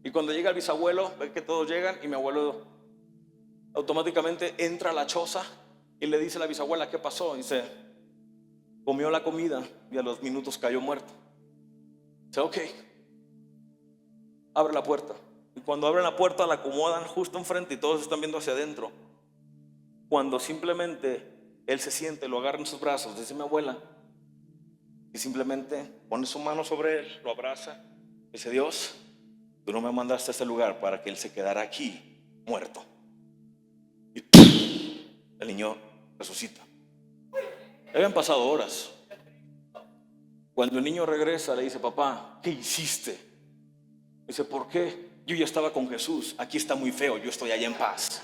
Y cuando llega el bisabuelo, ve que todos llegan y mi abuelo automáticamente entra a la choza y le dice a la bisabuela: ¿qué pasó? Y dice: comió la comida y a los minutos cayó muerto. Dice: ok, abre la puerta. Y cuando abren la puerta, la acomodan justo enfrente y todos están viendo hacia adentro. Cuando simplemente él se siente, lo agarra en sus brazos, dice mi abuela, y simplemente pone su mano sobre él, lo abraza, dice: Dios, tú no me mandaste a este lugar para que él se quedara aquí muerto. Y el niño resucita. Habían pasado horas. Cuando el niño regresa, le dice: papá, ¿qué hiciste? Dice: ¿por qué? Yo ya estaba con Jesús, aquí está muy feo, yo estoy allá en paz.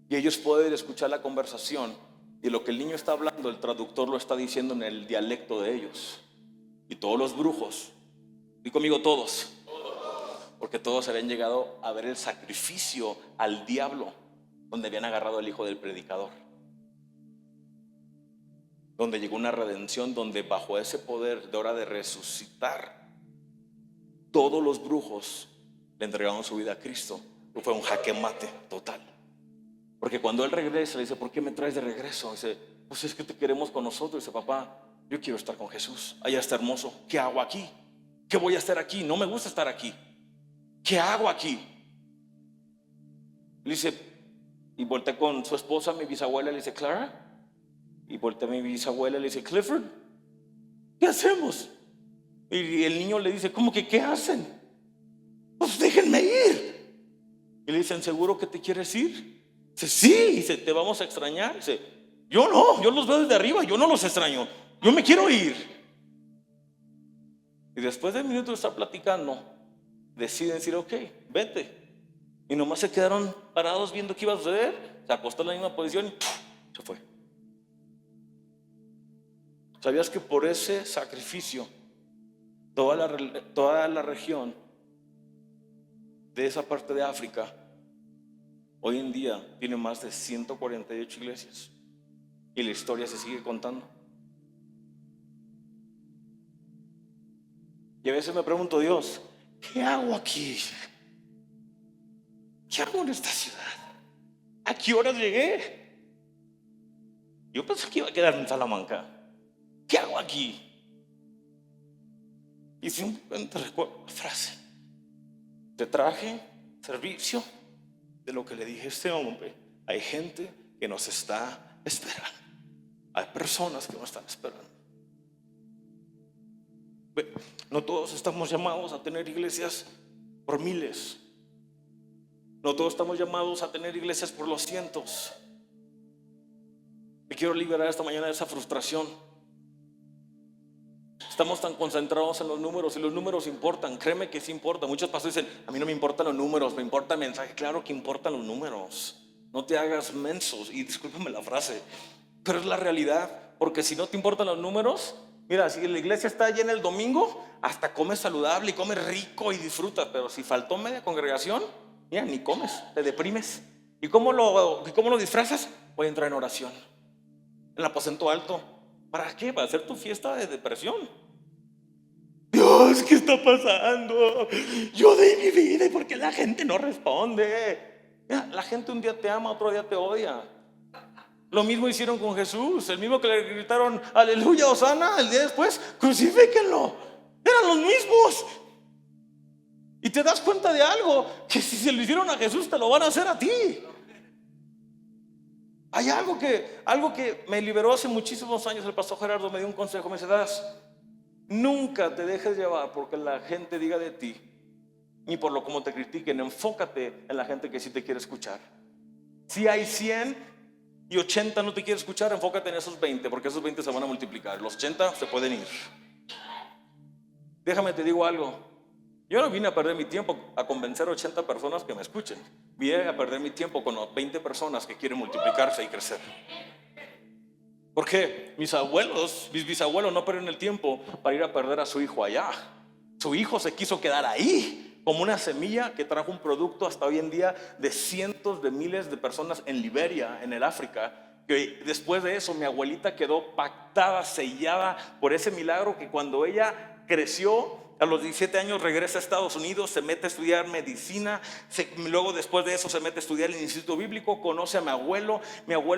Y ellos pueden escuchar la conversación, y lo que el niño está hablando, el traductor lo está diciendo en el dialecto de ellos. Y todos los brujos, y conmigo todos, porque todos habían llegado a ver el sacrificio al diablo, donde habían agarrado al hijo del predicador, donde llegó una redención, donde bajo ese poder de hora de resucitar, todos los brujos le entregaron su vida a Cristo. Fue un jaque mate total. Porque cuando él regresa, le dice: ¿por qué me traes de regreso? Dice: pues es que te queremos con nosotros. Dice: papá, yo quiero estar con Jesús, allá está hermoso. ¿Qué hago aquí? ¿Qué voy a hacer aquí? No me gusta estar aquí. ¿Qué hago aquí? Le dice, y volteé con su esposa, mi bisabuela, le dice: Clara. Y volteé a mi bisabuela, le dice: Clifford, ¿qué hacemos? Y el niño le dice: ¿cómo que qué hacen? Pues déjenme ir. Y le dicen: ¿seguro que te quieres ir? Dice: sí. Dice: ¿te vamos a extrañar? Dice: yo no, yo los veo desde arriba, yo no los extraño, yo me quiero ir. Y después de minutos de estar platicando, deciden decir: ok, vete. Y nomás se quedaron parados viendo qué iba a suceder. Se acostó en la misma posición y se fue. ¿Sabías que por ese sacrificio toda la región de esa parte de África hoy en día tiene más de 148 iglesias? Y la historia se sigue contando. Y a veces me pregunto: Dios, ¿qué hago aquí? ¿Qué hago en esta ciudad? ¿A qué horas llegué? Yo pensé que iba a quedar en Salamanca. ¿Qué hago aquí? Y simplemente recuerdo la frase: te traje servicio de lo que le dije a este hombre. Hay gente que nos está esperando. Hay personas que nos están esperando. No todos estamos llamados a tener iglesias por miles. No todos estamos llamados a tener iglesias por los cientos. Me quiero liberar esta mañana de esa frustración. Estamos tan concentrados en los números, y los números importan. Créeme que sí importan. Muchos pastores dicen: a mí no me importan los números, me importa el mensaje. Claro que importan los números. No te hagas mensos. Y discúlpame la frase, pero es la realidad. Porque si no te importan los números, mira, si la iglesia está llena el domingo, hasta comes saludable y comes rico y disfrutas. Pero si faltó media congregación, mira, ni comes, te deprimes. ¿Y cómo lo disfrazas? Voy a entrar en oración, en el aposento alto. ¿Para qué? ¿Para hacer tu fiesta de depresión? Dios, ¿qué está pasando? Yo di mi vida y ¿por qué la gente no responde? Mira, la gente un día te ama, otro día te odia. Lo mismo hicieron con Jesús. El mismo que le gritaron aleluya, hosana, el día después crucifíquenlo. Eran los mismos. Y te das cuenta de algo, que si se lo hicieron a Jesús, te lo van a hacer a ti. Hay algo que me liberó hace muchísimos años. El pastor Gerardo me dio un consejo. Me dice: nunca te dejes llevar porque la gente diga de ti, ni por lo como te critiquen. Enfócate en la gente que sí te quiere escuchar. Si hay 100 y 80 no te quiere escuchar, enfócate en esos 20, porque esos 20 se van a multiplicar. Los 80 se pueden ir. Déjame te digo algo. Yo no vine a perder mi tiempo a convencer a 80 personas que me escuchen. Vine a perder mi tiempo con 20 personas que quieren multiplicarse y crecer. Porque mis bisabuelos no perdieron el tiempo para ir a perder a su hijo allá. Su hijo se quiso quedar ahí, como una semilla que trajo un producto hasta hoy en día de cientos de miles de personas en Liberia, en el África. Que después de eso mi abuelita quedó pactada, sellada por ese milagro, que cuando ella creció, a los 17 años regresa a Estados Unidos, se mete a estudiar medicina, luego después de eso se mete a estudiar en el Instituto Bíblico, conoce a mi abuelo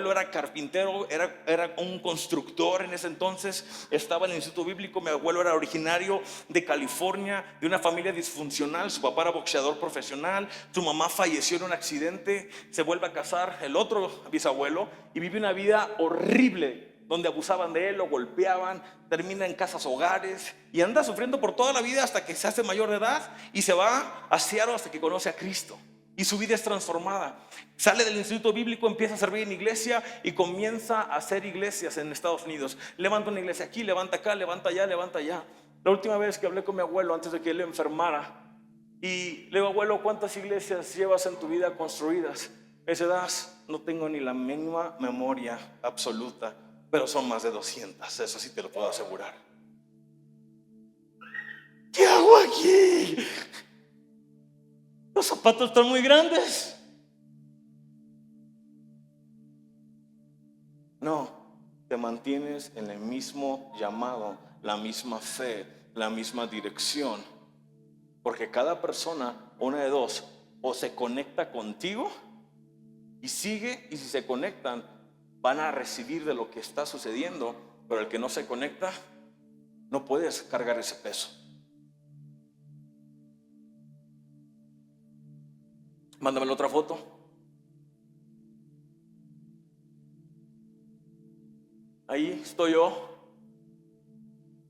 era carpintero, era un constructor en ese entonces, estaba en el Instituto Bíblico. Mi abuelo era originario de California, de una familia disfuncional. Su papá era boxeador profesional, su mamá falleció en un accidente, se vuelve a casar el otro bisabuelo y vive una vida horrible, donde abusaban de él, lo golpeaban, termina en casas hogares y anda sufriendo por toda la vida hasta que se hace mayor de edad y se va a Seattle hasta que conoce a Cristo y su vida es transformada. Sale del Instituto Bíblico, empieza a servir en iglesia y comienza a hacer iglesias en Estados Unidos. Levanta una iglesia aquí, levanta acá, levanta allá, levanta allá. La última vez que hablé con mi abuelo antes de que él enfermara, y le digo: abuelo, ¿cuántas iglesias llevas en tu vida construidas? Me dice: no tengo ni la mínima memoria absoluta, pero son más de 200, eso sí te lo puedo asegurar. ¿Qué hago aquí? Los zapatos están muy grandes. No, te mantienes en el mismo llamado, la misma fe, la misma dirección. Porque cada persona, una de dos, o se conecta contigo y sigue, y si se conectan, van a recibir de lo que está sucediendo, pero el que no se conecta no puedes cargar ese peso. Mándame la otra foto. Ahí estoy yo,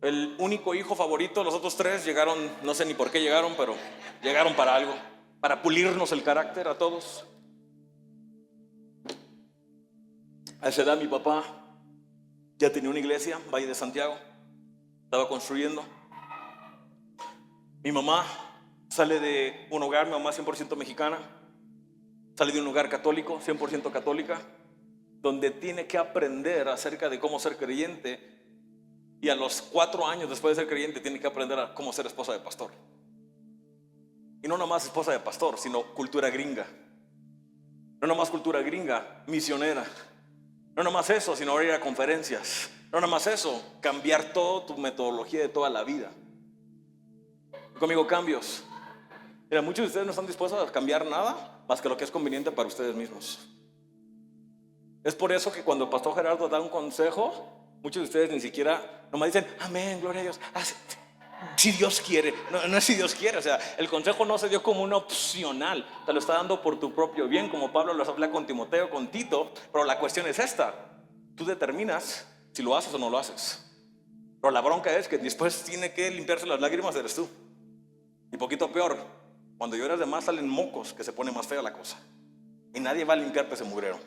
el único hijo favorito. Los otros tres llegaron, no sé ni por qué llegaron, pero llegaron para algo, para pulirnos el carácter a todos. A esa edad mi papá ya tenía una iglesia, Valle de Santiago, estaba construyendo. Mi mamá sale de un hogar, mi mamá 100% mexicana, sale de un hogar católico, 100% católica, donde tiene que aprender acerca de cómo ser creyente, y a los 4 años después de ser creyente tiene que aprender a cómo ser esposa de pastor. Y no nomás esposa de pastor, sino cultura gringa. No nomás cultura gringa, misionera. No nomás eso, sino ir a conferencias. No nomás eso, cambiar toda tu metodología de toda la vida. Conmigo, cambios. Mira, muchos de ustedes no están dispuestos a cambiar nada más que lo que es conveniente para ustedes mismos. Es por eso que cuando el pastor Gerardo da un consejo, muchos de ustedes ni siquiera nomás dicen, amén, gloria a Dios. Si Dios quiere, no es si Dios quiere, o sea, el consejo no se dio como una opcional, te lo está dando por tu propio bien, como Pablo lo habla con Timoteo, con Tito, pero la cuestión es esta, tú determinas si lo haces o no lo haces, pero la bronca es que después tiene que limpiarse las lágrimas, eres tú, y poquito peor, cuando lloras de más salen mocos, que se pone más fea la cosa, y nadie va a limpiarte ese mugrero.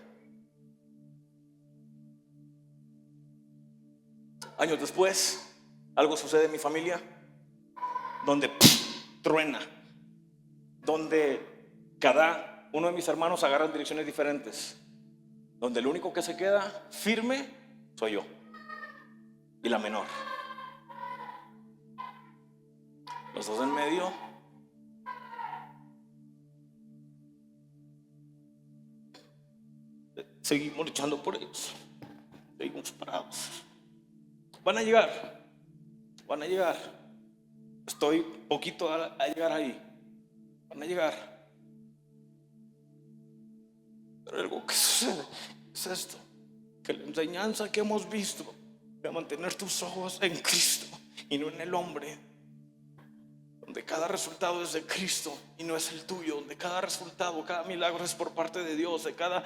Años después, algo sucede en mi familia, donde truena, donde cada uno de mis hermanos agarra direcciones diferentes, donde el único que se queda firme soy yo y la menor. Los dos en medio seguimos luchando por ellos, seguimos parados. Van a llegar, estoy poquito a llegar ahí, van a llegar. Pero algo que sucede es esto, que la enseñanza que hemos visto de mantener tus ojos en Cristo y no en el hombre, donde cada resultado es de Cristo y no es el tuyo, donde cada resultado, cada milagro es por parte de Dios, de cada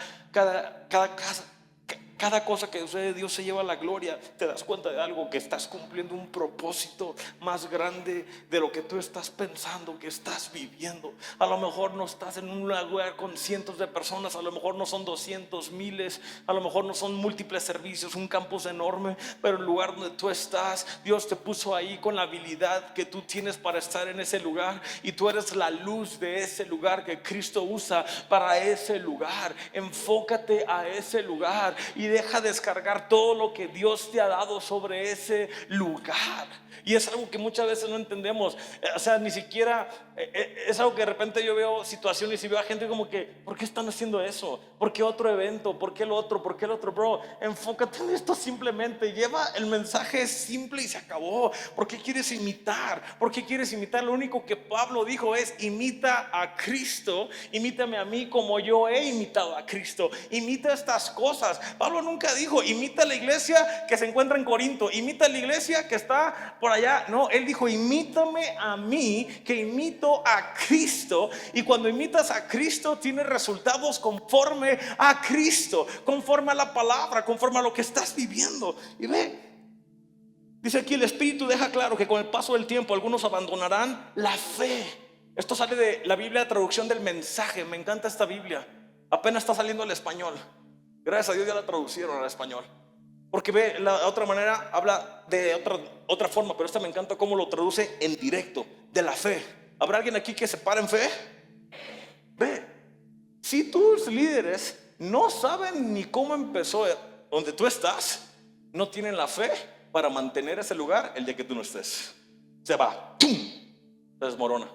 cosa que sucede, Dios se lleva la gloria. Te das cuenta de algo, que estás cumpliendo un propósito más grande de lo que tú estás pensando, que estás viviendo. A lo mejor no estás en un lugar con cientos de personas, a lo mejor no son 200, miles, a lo mejor no son múltiples servicios, un campus enorme, pero el lugar donde tú estás, Dios te puso ahí con la habilidad que tú tienes para estar en ese lugar, y tú eres la luz de ese lugar que Cristo usa para ese lugar. Enfócate a ese lugar y deja descargar todo lo que Dios te ha dado sobre ese lugar. Y es algo que muchas veces no entendemos. O sea, ni siquiera es algo que de repente yo veo situaciones y veo a gente como que, ¿por qué están haciendo eso? ¿Por qué otro evento? ¿Por qué el otro? ¿Por qué el otro? Bro, enfócate en esto simplemente. Lleva el mensaje simple y se acabó. ¿Por qué quieres imitar? ¿Por qué quieres imitar? Lo único que Pablo dijo es: imita a Cristo, imítame a mí como yo he imitado a Cristo. Imita estas cosas. Pablo nunca dijo imita a la iglesia que se encuentra en Corinto, imita a la iglesia que está por allá. No, él dijo imítame a mí que imito a Cristo. Y cuando imitas a Cristo tienes resultados conforme a Cristo, conforme a la palabra, conforme a lo que estás viviendo. Y ve, dice aquí el Espíritu deja claro que con el paso del tiempo algunos abandonarán la fe. Esto sale de la Biblia, traducción del Mensaje. Me encanta esta Biblia, apenas está saliendo al español. Gracias a Dios ya la traducieron al español, porque ve, la otra manera habla de otra forma, pero esta me encanta cómo lo traduce en directo, de la fe. ¿Habrá alguien aquí que se para en fe? Ve, si tus líderes no saben ni cómo empezó donde tú estás, no tienen la fe para mantener ese lugar el día que tú no estés. Se va, ¡pum!, se desmorona.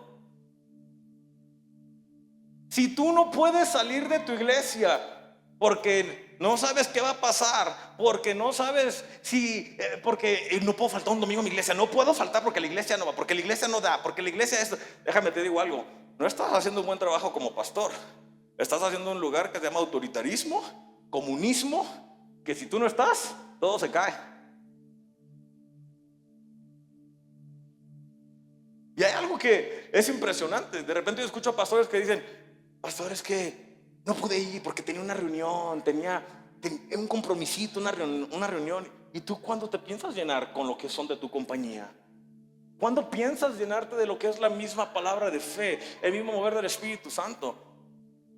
Si tú no puedes salir de tu iglesia porque no sabes qué va a pasar, porque no sabes si, porque no puedo faltar un domingo a mi iglesia, no puedo faltar porque la iglesia no va, porque la iglesia no da, porque la iglesia es, déjame te digo algo, no estás haciendo un buen trabajo como pastor. Estás haciendo un lugar que se llama autoritarismo, comunismo, que si tú no estás, todo se cae. Y hay algo que es impresionante. De repente yo escucho a pastores que dicen: pastor, es que no pude ir porque tenía una reunión, tenía un compromisito, una reunión. ¿Y tú cuándo te piensas llenar con lo que son de tu compañía? ¿Cuándo piensas llenarte de lo que es la misma palabra de fe, el mismo mover del Espíritu Santo?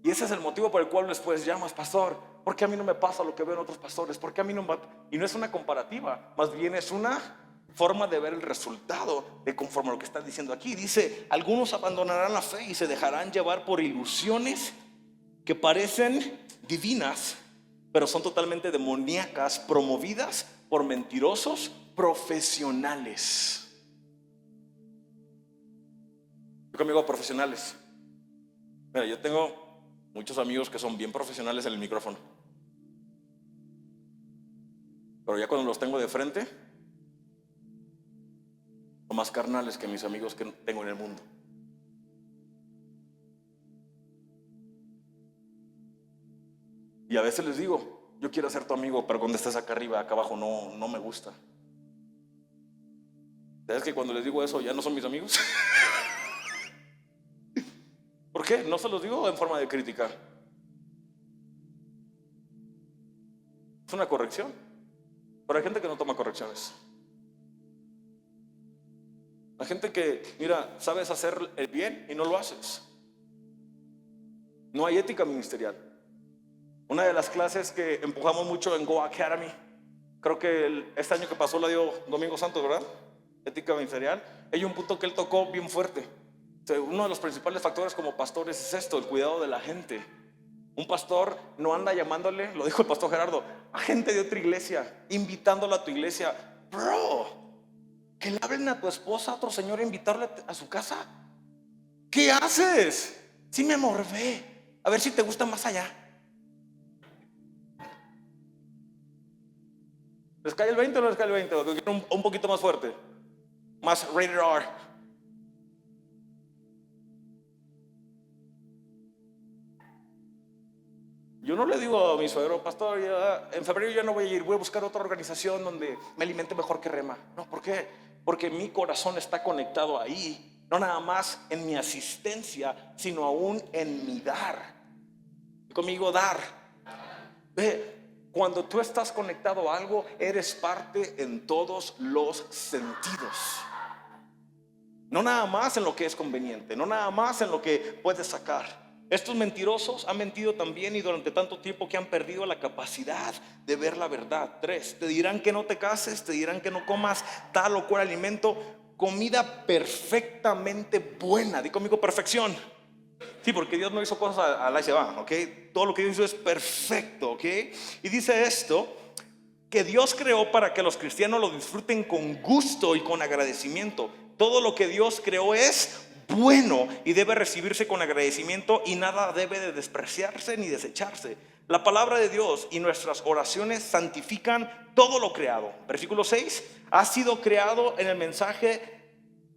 Y ese es el motivo por el cual después llamas: pastor, ¿por qué a mí no me pasa lo que ven otros pastores? ¿Por qué a mí no me... Y no es una comparativa, más bien es una forma de ver el resultado de conforme a lo que está diciendo aquí. Dice: algunos abandonarán la fe y se dejarán llevar por ilusiones que parecen divinas, pero son totalmente demoníacas, promovidas por mentirosos profesionales. Yo conmigo, profesionales. Mira, yo tengo muchos amigos que son bien profesionales en el micrófono, pero ya cuando los tengo de frente, son más carnales que mis amigos que tengo en el mundo. Y a veces les digo, yo quiero ser tu amigo, pero cuando estés acá arriba, acá abajo no me gusta. ¿Sabes que cuando les digo eso ya no son mis amigos? ¿Por qué? No se los digo en forma de crítica. Es una corrección. Pero hay gente que no toma correcciones. Hay gente que, mira, sabes hacer el bien y no lo haces. No hay ética ministerial. Una de las clases que empujamos mucho en Go Academy, creo que este año que pasó la dio Domingo Santos, ¿verdad? Ética ministerial. Hay un punto que él tocó bien fuerte. Uno de los principales factores como pastores es esto, el cuidado de la gente. Un pastor no anda llamándole, lo dijo el pastor Gerardo, a gente de otra iglesia, invitándola a tu iglesia. Bro, que le hablen a tu esposa, a otro señor, a invitarle a su casa. ¿Qué haces? Sí, mi amor, ve, a ver si te gusta más allá. ¿Les cae el 20 o no les cae el 20? ¿O quieren un poquito más fuerte? Más rated R. Yo no le digo a mi suegro, pastor, en febrero ya no voy a ir, voy a buscar otra organización donde me alimente mejor que Rema. No, ¿por qué? Porque mi corazón está conectado ahí, no nada más en mi asistencia, sino aún en mi dar. Conmigo, dar. Ve, cuando tú estás conectado a algo, eres parte en todos los sentidos. No nada más en lo que es conveniente, no nada más en lo que puedes sacar. Estos mentirosos han mentido también y durante tanto tiempo que han perdido la capacidad de ver la verdad. 3, te dirán que no te cases, te dirán que no comas tal o cual alimento, comida perfectamente buena. Di conmigo, perfección. Sí, porque Dios no hizo cosas a la y se va, ¿ok? Todo lo que Dios hizo es perfecto, ¿ok? Y dice esto, que Dios creó para que los cristianos lo disfruten con gusto y con agradecimiento. Todo lo que Dios creó es bueno y debe recibirse con agradecimiento y nada debe de despreciarse ni desecharse. La palabra de Dios y nuestras oraciones santifican todo lo creado. Versículo 6, ha sido creado en el mensaje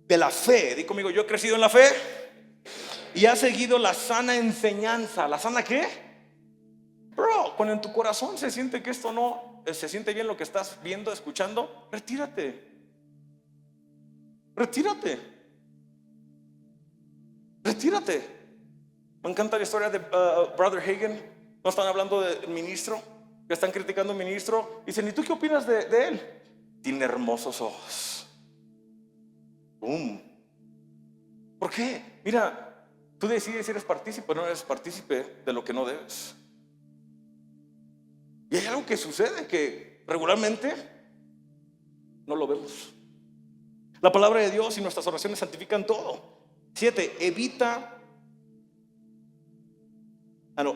de la fe. Di conmigo, yo he crecido en la fe y ha seguido la sana enseñanza. ¿La sana qué? Bro, cuando en tu corazón se siente que esto no se siente bien lo que estás viendo, escuchando, retírate. Me encanta la historia de Brother Hagin. No están hablando del ministro, que están criticando al ministro. Dicen, ¿y tú qué opinas de él? Tiene hermosos ojos. Boom. ¿Por qué? Mira, tú decides si eres partícipe, no eres partícipe de lo que no debes. Y hay algo que sucede que regularmente no lo vemos. La palabra de Dios y nuestras oraciones santifican todo. 7,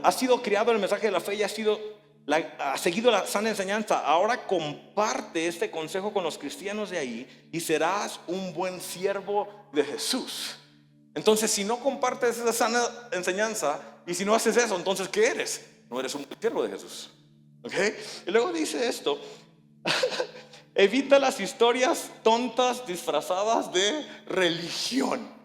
ha sido criado en el mensaje de la fe y ha seguido la sana enseñanza. Ahora comparte este consejo con los cristianos de ahí y serás un buen siervo de Jesús. Entonces, si no compartes esa sana enseñanza y si no haces eso, entonces ¿qué eres? No eres un buen siervo de Jesús. ¿Ok? Y luego dice esto. Evita las historias tontas disfrazadas de religión.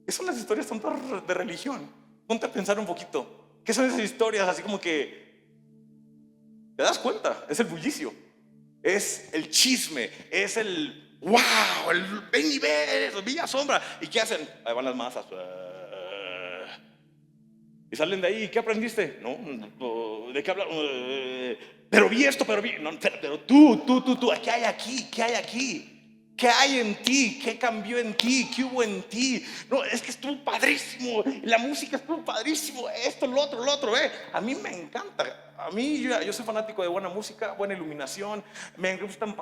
¿Qué son las historias tontas de religión? Ponte a pensar un poquito. ¿Qué son esas historias así como que te das cuenta? Es el bullicio, es el chisme, es el wow, el ven y ven, Villa Sombra. ¿Y qué hacen? Ahí van las masas. Y salen de ahí. ¿Qué aprendiste? No, ¿de qué hablar? Pero vi esto, pero tú, ¿qué hay aquí? ¿Qué hay aquí? ¿Qué hay en ti? ¿Qué cambió en ti? ¿Qué hubo en ti? No, es que estuvo padrísimo, la música estuvo padrísimo, esto, lo otro, A mí me encanta. A mí, yo soy fanático de buena música, buena iluminación, me gustan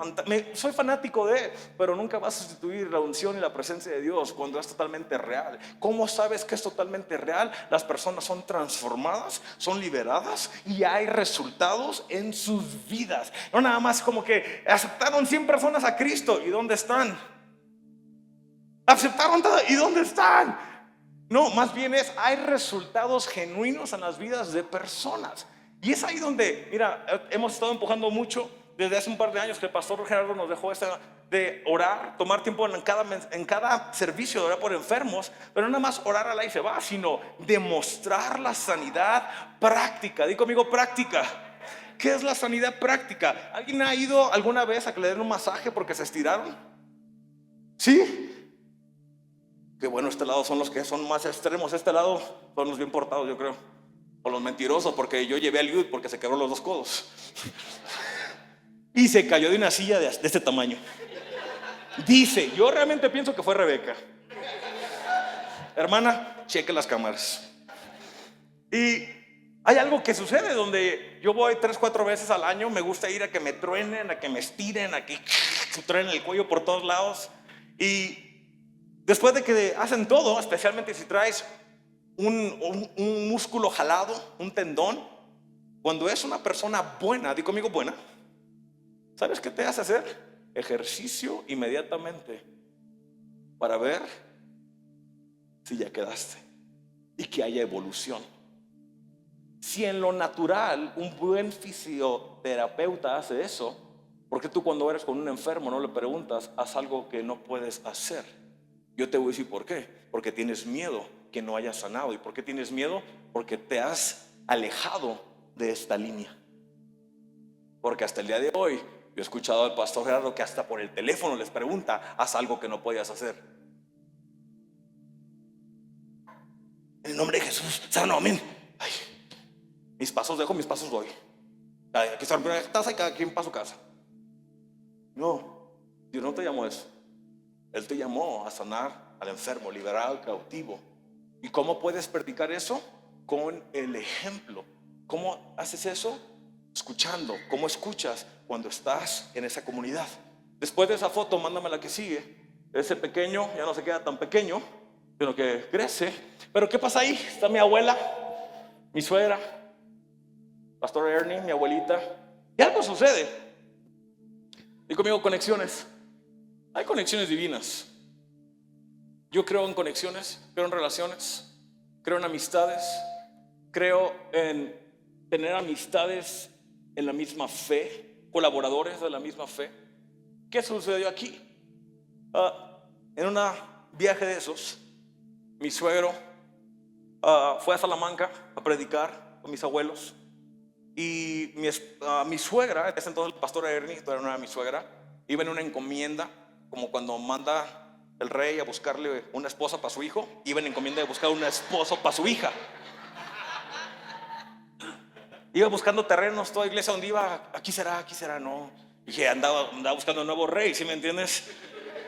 soy fanático pero nunca va a sustituir la unción y la presencia de Dios cuando es totalmente real. ¿Cómo sabes que es totalmente real? Las personas son transformadas, son liberadas y hay resultados en sus vidas. No nada más como que aceptaron 100 personas a Cristo, ¿y dónde están? Aceptaron todo, ¿y dónde están? No, más bien hay resultados genuinos en las vidas de personas. Y es ahí donde, mira, hemos estado empujando mucho desde hace un par de años que el pastor Gerardo nos dejó esta de orar, tomar tiempo en cada servicio de orar por enfermos, pero no nada más orar a la y se va, sino demostrar la sanidad práctica. Di conmigo, práctica. ¿Qué es la sanidad práctica? ¿Alguien ha ido alguna vez a que le den un masaje porque se estiraron? ¿Sí? Que bueno, este lado son los que son más extremos, este lado son los bien portados, yo creo, o los mentirosos, porque yo llevé al Yud porque se quebró los dos codos y se cayó de una silla de este tamaño. Dice, yo realmente pienso que fue Rebeca. Hermana, cheque las cámaras. Y hay algo que sucede donde yo voy 3-4 veces al año. Me gusta ir a que me truenen, a que me estiren, a que se truenen el cuello por todos lados. Y después de que hacen todo, especialmente si traes un músculo jalado, un tendón, cuando es una persona buena, di conmigo buena, ¿sabes qué te hace hacer? Ejercicio inmediatamente para ver si ya quedaste y que haya evolución. Si en lo natural un buen fisioterapeuta hace eso, ¿por qué tú cuando eres con un enfermo no le preguntas, haz algo que no puedes hacer? Yo te voy a decir por qué. Porque tienes miedo que no haya sanado. ¿Y por qué tienes miedo? Porque te has alejado de esta línea. Porque hasta el día de hoy yo he escuchado al pastor Gerardo que hasta por el teléfono les pregunta, haz algo que no podías hacer. En el nombre de Jesús, sano, amén. Ay, mis pasos dejo, mis pasos doy. Aquí estás ahí, cada quien para su casa. No, Dios no te llamó a eso. Él te llamó a sanar al enfermo, liberar al cautivo. ¿Y cómo puedes practicar eso? Con el ejemplo. ¿Cómo haces eso? Escuchando. ¿Cómo escuchas cuando estás en esa comunidad? Después de esa foto, mándame la que sigue. Ese pequeño ya no se queda tan pequeño, sino que crece. Pero ¿qué pasa ahí? Está mi abuela, mi suegra, Pastor Ernie, mi abuelita. Y algo sucede. Y conmigo, conexiones. Hay conexiones divinas. Yo creo en conexiones, creo en relaciones, creo en amistades, creo en tener amistades en la misma fe, colaboradores de la misma fe. ¿Qué sucedió aquí? En un viaje de esos, mi suegro fue a Salamanca a predicar con mis abuelos. Y mi suegra, ese entonces el pastor Ernie, todavía no era mi suegra, iba en una encomienda, como cuando manda el rey a buscarle una esposa para su hijo, iba en encomienda de buscar un esposo para su hija. Iba buscando terrenos, toda iglesia donde iba, aquí será, no. Dije, andaba buscando un nuevo rey, ¿sí me entiendes?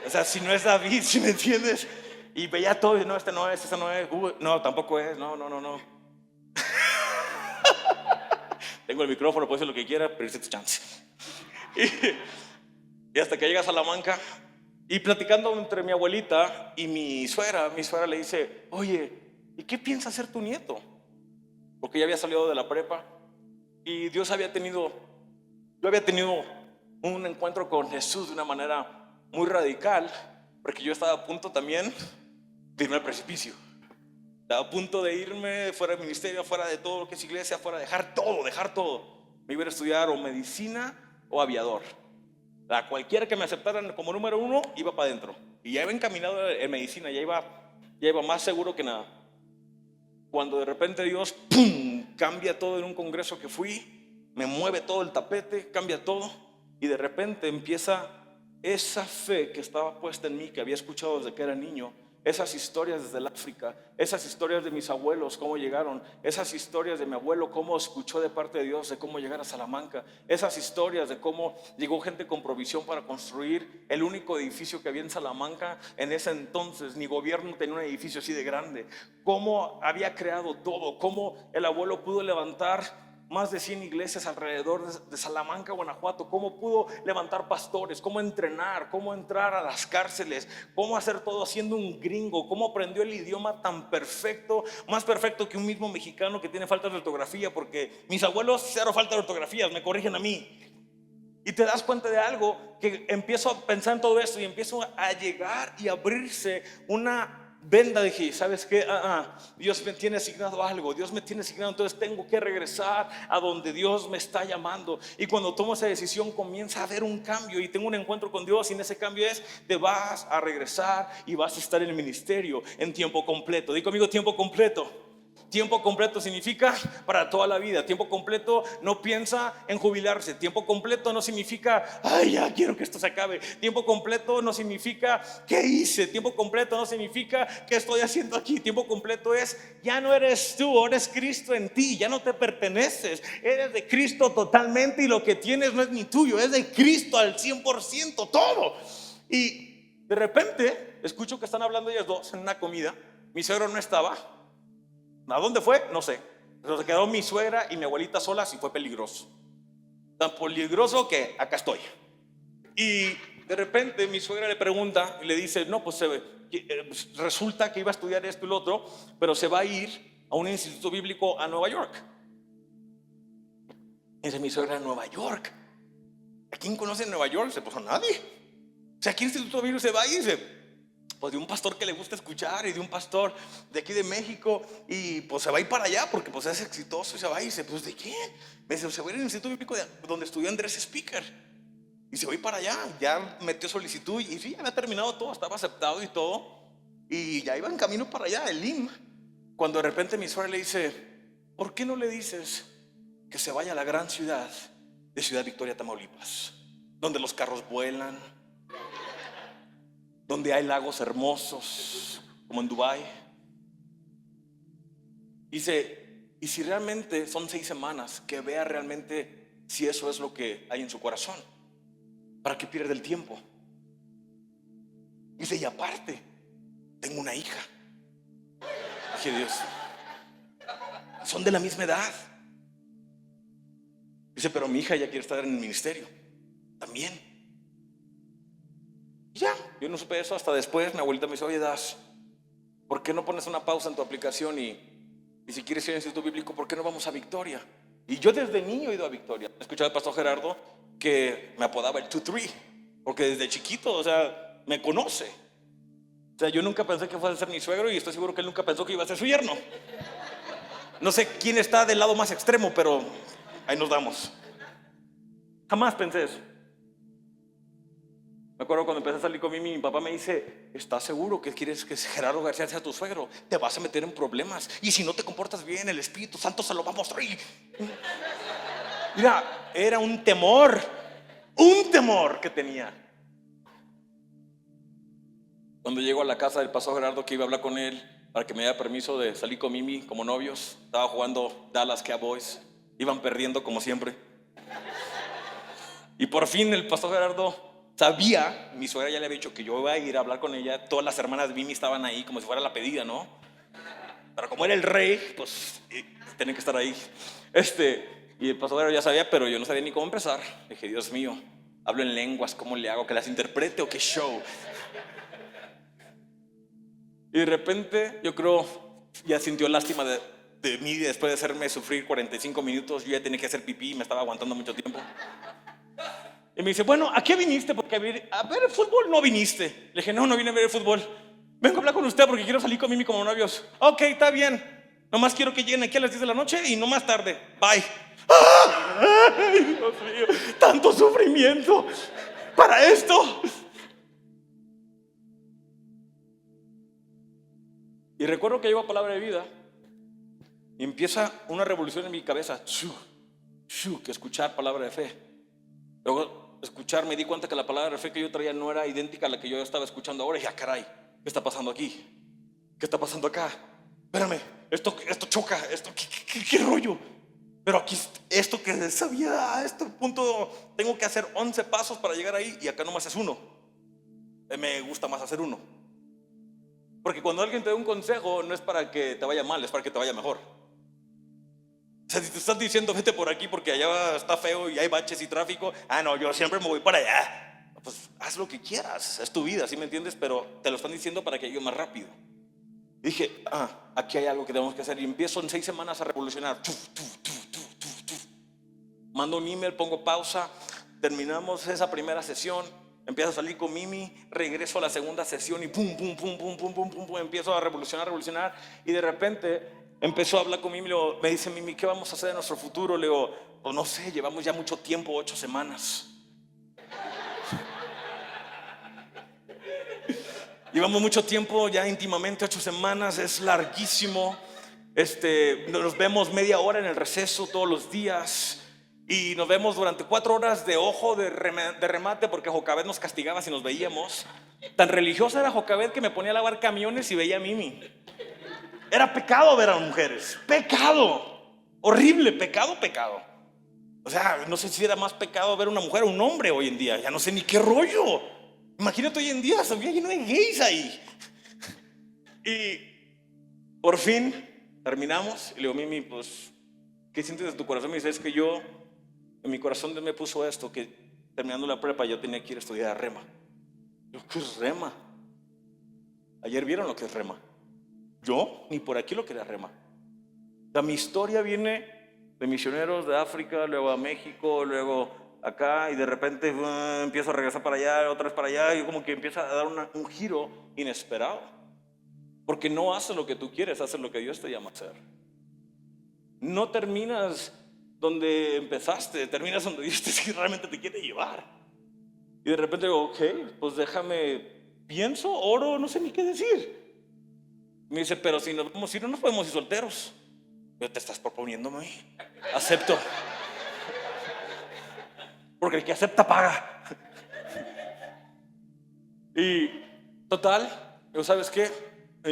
O sea, si no es David, ¿sí me entiendes? Y veía todo y no, este no es, ese no es, no, tampoco es, no. Tengo el micrófono, puedes decir lo que quiera, pero es tu chance. Y hasta que llega a Salamanca, y platicando entre mi abuelita y mi suegra le dice, oye, ¿y qué piensa hacer tu nieto? Porque ya había salido de la prepa y yo había tenido un encuentro con Jesús de una manera muy radical, porque yo estaba a punto también de irme al precipicio. Estaba a punto de irme fuera del ministerio, fuera de todo lo que es iglesia, fuera de dejar todo. Me iba a estudiar o medicina o aviador. A cualquiera que me aceptaran como número 1, iba para adentro. Y ya iba encaminado en medicina, ya iba más seguro que nada. Cuando de repente Dios, ¡pum!, cambia todo en un congreso que fui, me mueve todo el tapete, cambia todo. Y de repente empieza esa fe que estaba puesta en mí, que había escuchado desde que era niño. Esas historias desde el África, esas historias de mis abuelos, cómo llegaron, esas historias de mi abuelo, cómo escuchó de parte de Dios de cómo llegar a Salamanca, esas historias de cómo llegó gente con provisión para construir el único edificio que había en Salamanca en ese entonces. Ni gobierno tenía un edificio así de grande, cómo había creado todo, cómo el abuelo pudo levantar más de 100 iglesias alrededor de Salamanca, Guanajuato, cómo pudo levantar pastores, cómo entrenar, cómo entrar a las cárceles, cómo hacer todo siendo un gringo, cómo aprendió el idioma tan perfecto, más perfecto que un mismo mexicano que tiene falta de ortografía, porque mis abuelos cero falta de ortografías, me corrigen a mí. Y te das cuenta de algo, que empiezo a pensar en todo esto y empiezo a llegar y abrirse una venda, dije, ¿sabes qué? Dios me tiene asignado algo, Dios me tiene asignado, entonces tengo que regresar a donde Dios me está llamando. Y cuando tomo esa decisión comienza a haber un cambio y tengo un encuentro con Dios, y en ese cambio te vas a regresar y vas a estar en el ministerio en tiempo completo. Digo conmigo, tiempo completo. Tiempo completo significa para toda la vida. Tiempo completo no piensa en jubilarse. Tiempo completo no significa, ay, ya quiero que esto se acabe. Tiempo completo no significa, ¿qué hice? Tiempo completo no significa, ¿qué estoy haciendo aquí? Tiempo completo es, ya no eres tú, ahora es Cristo en ti. Ya no te perteneces, eres de Cristo totalmente, y lo que tienes no es ni tuyo, es de Cristo al 100%, todo. Y de repente escucho que están hablando ellos dos en una comida. Mi suegro no estaba. ¿A dónde fue? No sé. Pero se quedó mi suegra y mi abuelita solas y fue peligroso. Tan peligroso que acá estoy. Y de repente mi suegra le pregunta y le dice, no, pues resulta que iba a estudiar esto y lo otro, pero se va a ir a un instituto bíblico a Nueva York. Y dice mi suegra, Nueva York. ¿A quién conoce en Nueva York? Dice, pues a nadie. O sea, ¿a qué instituto bíblico se va a ir? Dice, pues de un pastor que le gusta escuchar y de un pastor de aquí de México, y pues se va a ir para allá porque pues es exitoso y se va a ir. Dice, pues ¿de quién? Me dice, se va a ir al Instituto Bíblico donde estudió Andrés Speaker, y se va a ir para allá. Ya metió solicitud y sí, había terminado todo, estaba aceptado y todo, y ya iba en camino para allá, el IM, cuando de repente mi suegra le dice, ¿por qué no le dices que se vaya a la gran ciudad de Ciudad Victoria, Tamaulipas, donde los carros vuelan, donde hay lagos hermosos como en Dubái? Dice, y si realmente son 6 semanas, que vea realmente si eso es lo que hay en su corazón, para que pierda el tiempo. Dice, y aparte tengo una hija. Dije, Dios, son de la misma edad. Dice, pero mi hija ya quiere estar en el ministerio también. Y ya, yo no supe eso hasta después. Mi abuelita me dice, oye, Das, ¿por qué no pones una pausa en tu aplicación y si quieres ir al Instituto Bíblico, ¿por qué no vamos a Victoria? Y yo desde niño he ido a Victoria. He escuchado al pastor Gerardo que me apodaba el 2-3, porque desde chiquito, o sea, me conoce. O sea, yo nunca pensé que fuera a ser mi suegro, y estoy seguro que él nunca pensó que iba a ser su yerno. No sé quién está del lado más extremo, pero ahí nos damos. Jamás pensé eso. Me acuerdo cuando empecé a salir con mi papá me dice, ¿estás seguro que quieres que Gerardo García sea tu suegro? Te vas a meter en problemas, y si no te comportas bien, el Espíritu Santo se lo va a mostrar. Mira, era un temor que tenía. Cuando llego a la casa del pastor Gerardo, que iba a hablar con él para que me diera permiso de salir con Mimi como novios, estaba jugando Dallas Cowboys, iban perdiendo como siempre. Y por fin el pastor Gerardo sabía, mi suegra ya le había dicho que yo iba a ir a hablar con ella. Todas las hermanas de Mimi estaban ahí como si fuera la pedida, ¿no? Pero como era el rey, pues tenían que estar ahí. Y el pastor Gerardo ya sabía, pero yo no sabía ni cómo empezar. Le dije, Dios mío, hablo en lenguas, ¿cómo le hago? ¿Que las interprete o qué show? Y de repente, yo creo, ya sintió lástima de mí después de hacerme sufrir 45 minutos. Yo ya tenía que hacer pipí y me estaba aguantando mucho tiempo. Y me dice, bueno, ¿a qué viniste? Porque a ver el fútbol no viniste. Le dije, no vine a ver el fútbol. Vengo a hablar con usted porque quiero salir con Mimi como novios. Ok, está bien. Nomás quiero que lleguen aquí a las 10 de la noche y no más tarde. Bye. ¡Ay, Dios mío! ¡Tanto sufrimiento para esto! Y recuerdo que llegó a Palabra de Vida y empieza una revolución en mi cabeza. Que escuchar palabra de fe. Luego escuchar, me di cuenta que la palabra de fe que yo traía no era idéntica a la que yo estaba escuchando ahora. Y ya, caray, ¿qué está pasando aquí? ¿Qué está pasando acá? Espérame, esto choca, ¿qué rollo? Pero aquí, esto que sabía, a este punto tengo que hacer 11 pasos para llegar ahí, y acá nomás es uno. Me gusta más hacer uno. Porque cuando alguien te da un consejo, no es para que te vaya mal, es para que te vaya mejor. O sea, si te estás diciendo vete por aquí porque allá está feo y hay baches y tráfico, no, yo siempre me voy para allá. Pues haz lo que quieras, es tu vida, ¿sí me entiendes? Pero te lo están diciendo para que llegue más rápido. Dije, aquí hay algo que tenemos que hacer. Y empiezo en 6 semanas a revolucionar. Mando un email, pongo pausa. Terminamos esa primera sesión empiezo a salir con Mimi, regreso a la segunda sesión y pum, pum, pum, pum, pum, pum, pum, pum, empiezo a revolucionar. Y de repente empezó a hablar con Mimi, me dice Mimi, ¿qué vamos a hacer en nuestro futuro? Le digo, pues no sé, llevamos ya mucho tiempo, 8 semanas. Llevamos mucho tiempo ya íntimamente, 8 semanas, es larguísimo. Nos vemos media hora en el receso todos los días y nos vemos durante 4 horas de ojo de remate, porque Jocabet nos castigaba si nos veíamos. Tan religiosa era Jocabet que me ponía a lavar camiones y veía a Mimi. Era pecado ver a las mujeres, pecado, horrible, pecado. O sea, no sé si era más pecado ver a una mujer o un hombre hoy en día, ya no sé ni qué rollo. Imagínate hoy en día, sabía lleno de gays ahí. Y por fin terminamos y le digo, Mimi, pues, ¿qué sientes de tu corazón? Me dice, es que yo, en mi corazón Dios me puso esto, que terminando la prepa yo tenía que ir a estudiar a Rema. Yo, ¿qué es Rema? Ayer vieron lo que es Rema. Yo ni por aquí lo que era Rema. O sea, mi historia viene de misioneros de África, luego a México, luego acá, y de repente empiezo a regresar para allá, otra vez para allá, y como que empieza a dar un giro inesperado. Porque no haces lo que tú quieres, haces lo que Dios te llama a hacer. No terminas donde empezaste, terminas donde Dios realmente te quiere llevar. Y de repente digo, ok, pues déjame, pienso, oro, no sé ni qué decir. Me dice, pero si nos vamos a ir, no nos podemos ir solteros. Yo, te estás proponiéndome a mí. Acepto. Porque el que acepta paga. Y total, yo, ¿sabes qué?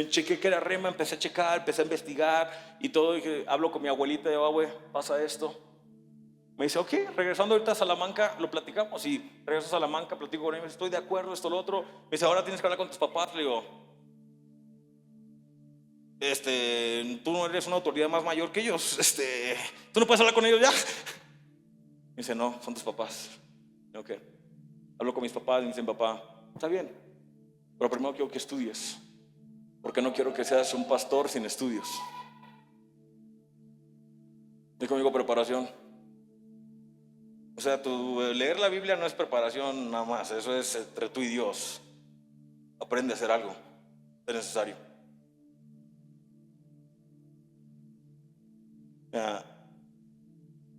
Chequé que era Rema, empecé a checar, empecé a investigar y todo. Dije, hablo con mi abuelita, de güey, pasa esto. Me dice, ok, regresando ahorita a Salamanca, lo platicamos. Y regreso a Salamanca, platico con él, estoy de acuerdo, esto, lo otro. Me dice, ahora tienes que hablar con tus papás. Le digo, tú no eres una autoridad más mayor que ellos. Tú no puedes hablar con ellos ya. Me dice, no, son tus papás. Ok. Hablo con mis papás y me dicen, papá, está bien, pero primero quiero que estudies, porque no quiero que seas un pastor sin estudios. Y conmigo, preparación. O sea, leer la Biblia no es preparación nada más, eso es entre tú y Dios. Aprende a hacer algo, es necesario.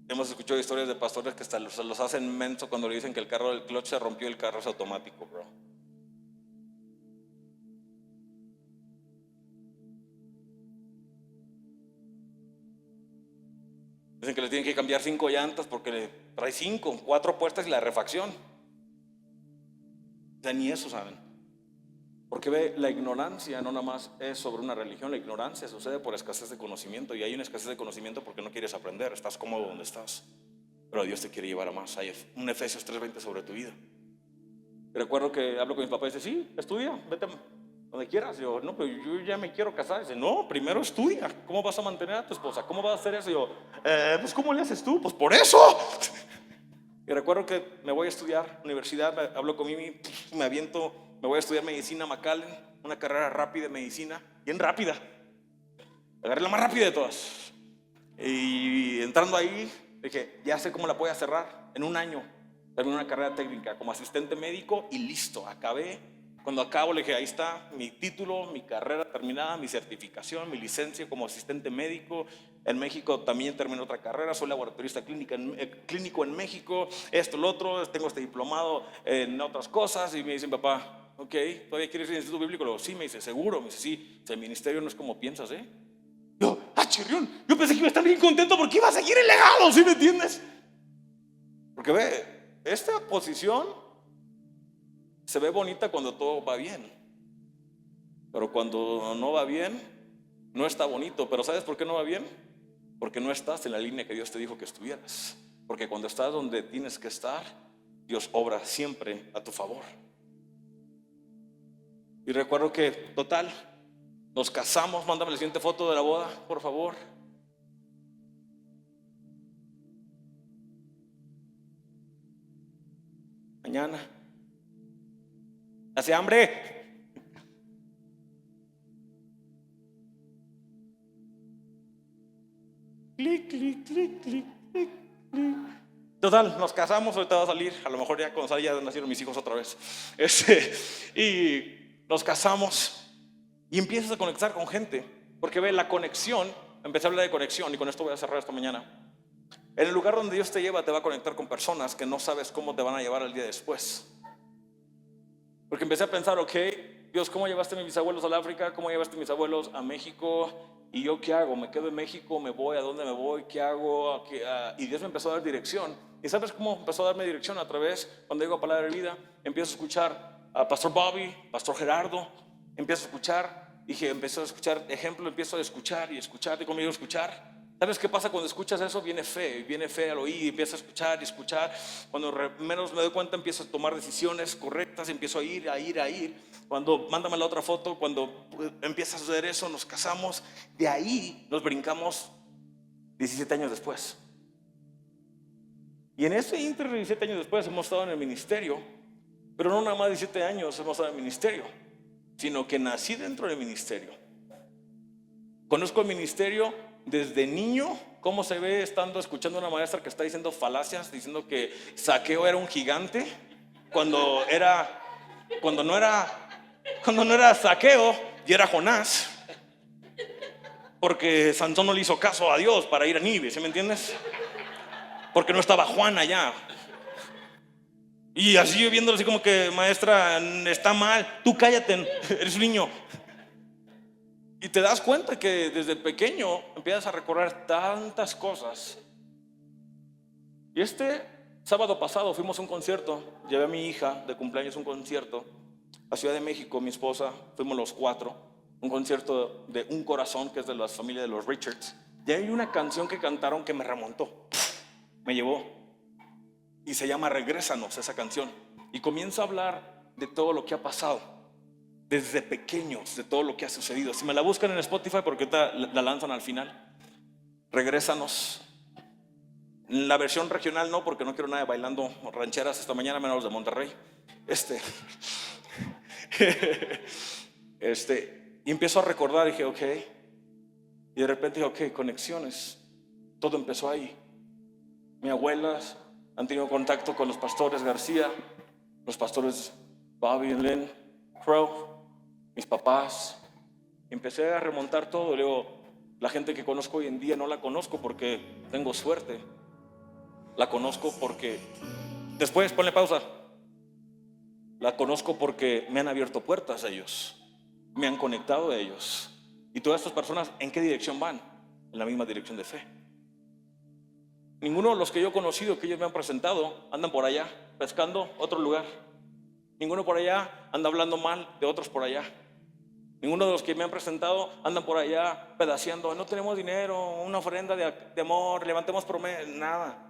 Hemos escuchado historias de pastores que hasta los hacen menso cuando le dicen que el carro del clutch se rompió y el carro es automático, bro. Dicen que le tienen que cambiar 5 llantas porque trae 4 puertas y la refacción. O sea, ni eso saben. Porque ve, la ignorancia no nada más es sobre una religión, la ignorancia sucede por escasez de conocimiento. Y hay una escasez de conocimiento porque no quieres aprender, estás cómodo donde estás. Pero Dios te quiere llevar a más. Hay un Efesios 3:20 sobre tu vida. Recuerdo que hablo con mis papás y dice, sí, estudia, vete donde quieras. Y yo, no, pero yo ya me quiero casar. Y dice, no, primero estudia. ¿Cómo vas a mantener a tu esposa? ¿Cómo vas a hacer eso? Y yo, pues ¿cómo le haces tú? Pues por eso. Y recuerdo que me voy a estudiar universidad, hablo con Mimi, me aviento, me voy a estudiar medicina McAllen, una carrera rápida de medicina, bien rápida. Agarré la más rápida de todas. Y entrando ahí, dije, ya sé cómo la voy a cerrar. En un año terminé una carrera técnica como asistente médico y listo, acabé. Cuando acabo le dije, ahí está mi título, mi carrera terminada, mi certificación, mi licencia como asistente médico. En México también terminé otra carrera, soy laboratorista clínico en México, esto, lo otro, tengo este diplomado en otras cosas. Y me dicen, papá, ok, ¿todavía quieres ir al instituto bíblico? Le digo, sí, me dice, seguro. Me dice, sí, el ministerio no es como piensas, ¿eh? Yo, chirrión, yo pensé que iba a estar bien contento porque iba a seguir el legado, ¿sí me entiendes? Porque ve, esta posición se ve bonita cuando todo va bien, pero cuando no va bien, no está bonito. Pero ¿sabes por qué no va bien? Porque no estás en la línea que Dios te dijo que estuvieras. Porque cuando estás donde tienes que estar, Dios obra siempre a tu favor. Y recuerdo que, total, nos casamos. Mándame la siguiente foto de la boda, por favor. Mañana. ¿Hace hambre? Clic, clic, clic, clic, clic, clic. Total, nos casamos, ahorita va a salir, a lo mejor ya cuando salga ya nacieron mis hijos otra vez. Y nos casamos y empiezas a conectar con gente, porque ve la conexión, empecé a hablar de conexión y con esto voy a cerrar esta mañana. En el lugar donde Dios te lleva te va a conectar con personas que no sabes cómo te van a llevar el día después. Porque empecé a pensar, ok, Dios, ¿cómo llevaste a mis abuelos al África? ¿Cómo llevaste a mis abuelos a México? ¿Y yo qué hago? ¿Me quedo en México? ¿Me voy? ¿A dónde me voy? ¿Qué hago? Y Dios me empezó a dar dirección. ¿Y sabes cómo empezó a darme dirección? A través, cuando llego a Palabra de Vida, empiezo a escuchar a Pastor Bobby, Pastor Gerardo, empiezo a escuchar, empiezo a escuchar ejemplo, empiezo a escuchar y conmigo a escuchar. ¿Sabes qué pasa cuando escuchas eso? Viene fe al oír, y empiezo a escuchar y escuchar. Cuando menos me doy cuenta empiezo a tomar decisiones correctas, empiezo a ir. Cuando mándame la otra foto, cuando empieza a suceder eso, nos casamos. De ahí nos brincamos 17 años después. Y en ese inter 17 años después hemos estado en el ministerio, pero no nada más 17 años hemos estado en el ministerio, sino que nací dentro del ministerio. Conozco el ministerio desde niño, cómo se ve estando escuchando a una maestra que está diciendo falacias, diciendo que Zaqueo era un gigante, cuando no era Zaqueo y era Jonás, porque Sansón no le hizo caso a Dios para ir a Nínive, ¿sí me entiendes? Porque no estaba Juan allá. Y así yo viéndolo así como que, maestra, está mal, tú cállate, eres un niño. Y te das cuenta que desde pequeño empiezas a recordar tantas cosas. Y este sábado pasado fuimos a un concierto. Llevé a mi hija de cumpleaños a un concierto a Ciudad de México, mi esposa, fuimos los 4. Un concierto de Un Corazón, que es de la familia de los Richards. Y hay una canción que cantaron que me remontó, me llevó, y se llama Regrésanos, esa canción. Y comienza a hablar de todo lo que ha pasado desde pequeños, de todo lo que ha sucedido. Si me la buscan en Spotify, porque la lanzan al final. Regrésanos. La versión regional no, porque no quiero nada de bailando rancheras esta mañana, menos los de Monterrey. Y empiezo a recordar, dije, ok. Y de repente dije, ok, conexiones. Todo empezó ahí. Mis abuelas han tenido contacto con los pastores García, los pastores Bobby y Lynn Crow, mis papás. Empecé a remontar todo. Le digo, la gente que conozco hoy en día no la conozco porque tengo suerte. La conozco porque, después ponle pausa, la conozco porque me han abierto puertas a ellos, me han conectado a ellos. Y todas estas personas, ¿en qué dirección van? En la misma dirección de fe. Ninguno de los que yo he conocido, que ellos me han presentado, andan por allá pescando otro lugar. Ninguno por allá anda hablando mal de otros por allá. Ninguno de los que me han presentado andan por allá pedaceando, no tenemos dinero, una ofrenda de amor, levantemos promesas, nada.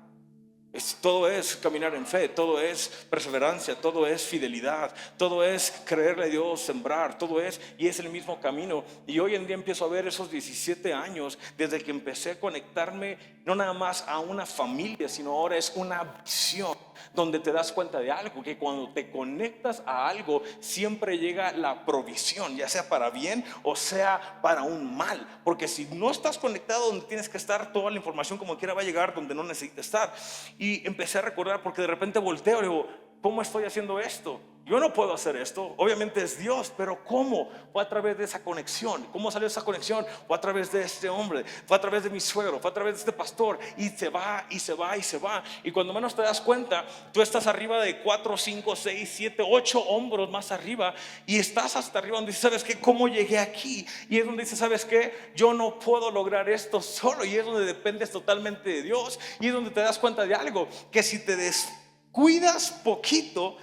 Todo es caminar en fe, todo es perseverancia, todo es fidelidad, todo es creerle a Dios, sembrar, todo es, y es el mismo camino. Y hoy en día empiezo a ver esos 17 años desde que empecé a conectarme no nada más a una familia, sino ahora es una visión donde te das cuenta de algo, que cuando te conectas a algo siempre llega la provisión, ya sea para bien o sea para un mal, porque si no estás conectado donde tienes que estar, toda la información como quiera va a llegar donde no necesitas estar. Y empecé a recordar, porque de repente volteo y digo, ¿cómo estoy haciendo esto? Yo no puedo hacer esto, obviamente es Dios, pero ¿cómo? Fue a través de esa conexión. ¿Cómo salió esa conexión? Fue a través de este hombre, fue a través de mi suegro, fue a través de este pastor, y se va, y se va, y se va. Y cuando menos te das cuenta, tú estás arriba de 4, 5, 6, 7, 8 hombros más arriba, y estás hasta arriba donde dices, ¿sabes qué? ¿Cómo llegué aquí? Y es donde dices, ¿sabes qué? Yo no puedo lograr esto solo, y es donde dependes totalmente de Dios, y es donde te das cuenta de algo, que si te descuidas poquito,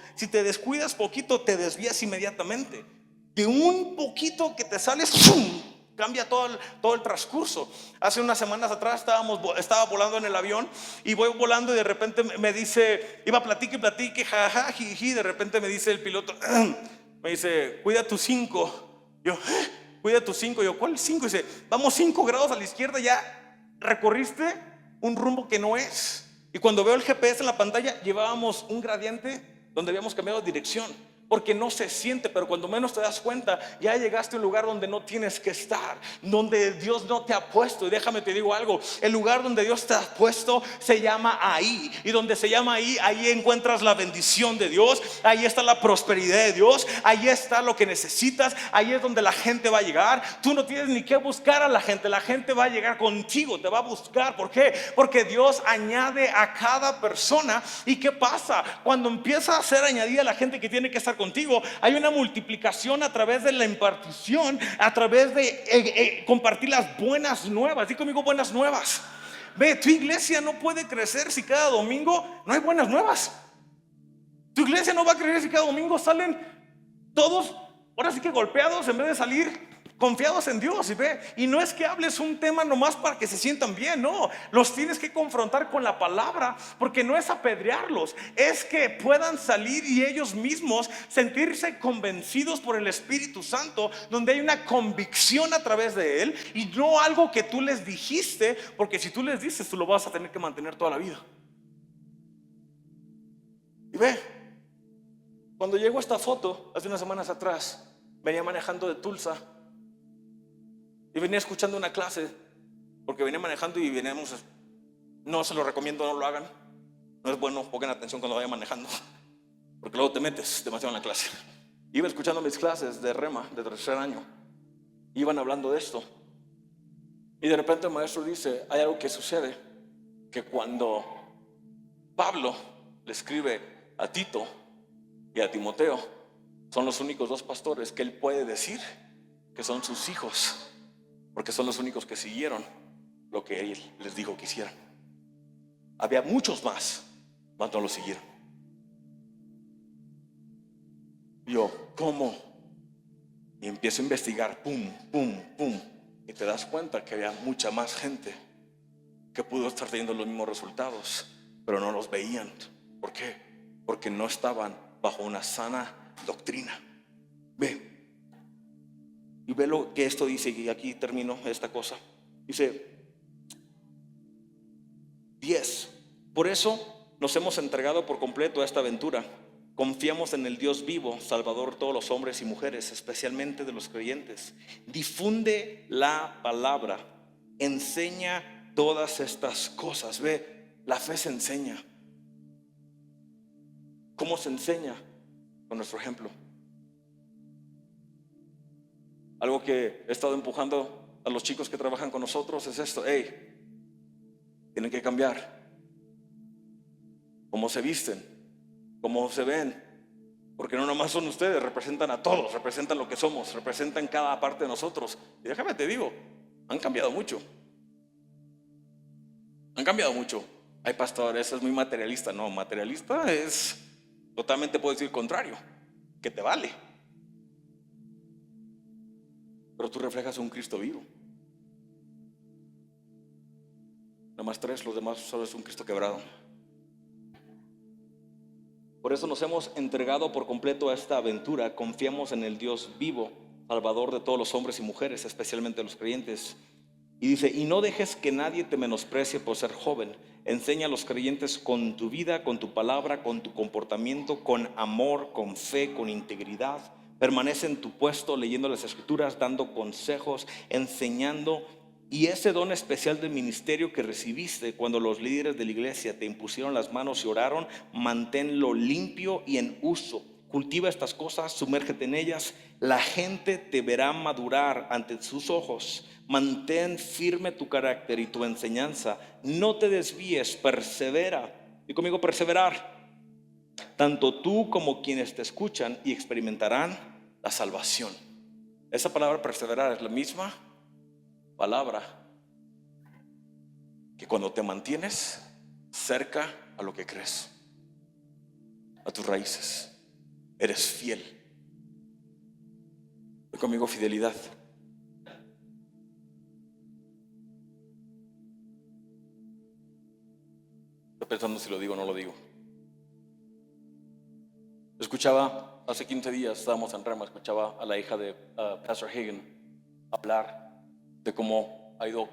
te desvías inmediatamente. De un poquito que te sales, ¡pum!, cambia todo el transcurso. Hace unas semanas atrás estaba volando en el avión, y voy volando y de repente me dice, iba platique, jaja, jiji, de repente me dice el piloto, me dice, cuida tus 5. Yo, cuida tus 5. Yo, ¿cuál 5? Dice, vamos 5 grados a la izquierda, ya recorriste un rumbo que no es. Y cuando veo el GPS en la pantalla, llevábamos un gradiente donde habíamos cambiado de dirección. porque no se siente, pero cuando menos te das cuenta, ya llegaste a un lugar donde no tienes que estar, donde Dios no te ha puesto. Y déjame te digo algo, el lugar donde Dios te ha puesto se llama ahí, y donde se llama ahí, ahí encuentras la bendición de Dios, ahí está la prosperidad de Dios, ahí está lo que necesitas, ahí es donde la gente va a llegar. Tú no tienes ni que buscar a la gente va a llegar contigo, te va a buscar. ¿Por qué? Porque Dios añade a cada persona. ¿Y qué pasa? Cuando empieza a ser añadida la gente que tiene que estar contigo, hay una multiplicación a través de la impartición, a través de compartir las buenas nuevas. Di conmigo, buenas nuevas. Ve, tu iglesia no puede crecer si cada domingo no hay buenas nuevas. Tu iglesia no va a crecer si cada domingo salen todos, ahora sí que golpeados, en vez de salir confiados en Dios. Y no es que hables un tema nomás para que se sientan bien, no, los tienes que confrontar con la palabra, porque no es apedrearlos, es que puedan salir y ellos mismos sentirse convencidos por el Espíritu Santo, donde hay una convicción a través de él, y no algo que tú les dijiste, porque si tú les dices, tú lo vas a tener que mantener toda la vida. Y cuando llegó esta foto hace unas semanas atrás, venía manejando de Tulsa y venía escuchando una clase, porque venía manejando y veníamos. No se lo recomiendo, no lo hagan. No es bueno, pongan atención cuando vayan manejando, porque luego te metes demasiado en la clase. Iba escuchando mis clases de rema de tercer año, iban hablando de esto, y de repente el maestro dice: hay algo que sucede, que cuando Pablo le escribe a Tito y a Timoteo, son los únicos dos pastores que él puede decir que son sus hijos, porque son los únicos que siguieron lo que él les dijo que hicieran. Había muchos más, mas no lo siguieron. Yo, ¿cómo? Y empiezo a investigar, pum, pum, pum, y te das cuenta que había mucha más gente que pudo estar teniendo los mismos resultados, pero no los veían. ¿Por qué? Porque no estaban bajo una sana doctrina. Y ve lo que esto dice, y aquí termino esta cosa. Dice 10: por eso nos hemos entregado por completo a esta aventura. Confiamos en el Dios vivo, Salvador de todos los hombres y mujeres, especialmente de los creyentes. Difunde la palabra, enseña todas estas cosas. La fe se enseña. ¿Cómo se enseña? Con nuestro ejemplo. Algo que he estado empujando a los chicos que trabajan con nosotros es esto: tienen que cambiar cómo se visten, cómo se ven, porque no nomás son ustedes, representan a todos, representan lo que somos, representan cada parte de nosotros. Y déjame te digo, han cambiado mucho. Han cambiado mucho. Ay, pastor, eso es muy materialista. No, materialista es totalmente, puedo decir, contrario, que te vale. Pero tú reflejas un Cristo vivo. Nomás tres, los demás solo es un Cristo quebrado. Por eso nos hemos entregado por completo a esta aventura. Confiamos en el Dios vivo, Salvador de todos los hombres y mujeres, especialmente los creyentes. Y dice: y no dejes que nadie te menosprecie por ser joven. Enseña a los creyentes con tu vida, con tu palabra, con tu comportamiento, con amor, con fe, con integridad. Permanece en tu puesto leyendo las escrituras, dando consejos, enseñando. Y ese don especial del ministerio que recibiste cuando los líderes de la iglesia te impusieron las manos y oraron, manténlo limpio y en uso. Cultiva estas cosas, sumérgete en ellas. La gente te verá madurar ante sus ojos. Mantén firme tu carácter y tu enseñanza. No te desvíes, persevera. Y conmigo, perseverar. Tanto tú como quienes te escuchan, y experimentarán la salvación. Esa palabra perseverar es la misma palabra que cuando te mantienes cerca a lo que crees, a tus raíces, eres fiel. Y conmigo, fidelidad. Estoy pensando si lo digo o no lo digo. Escuchaba hace 15 días, estábamos en Rema, escuchaba a la hija de Pastor Hagen hablar de cómo ha ido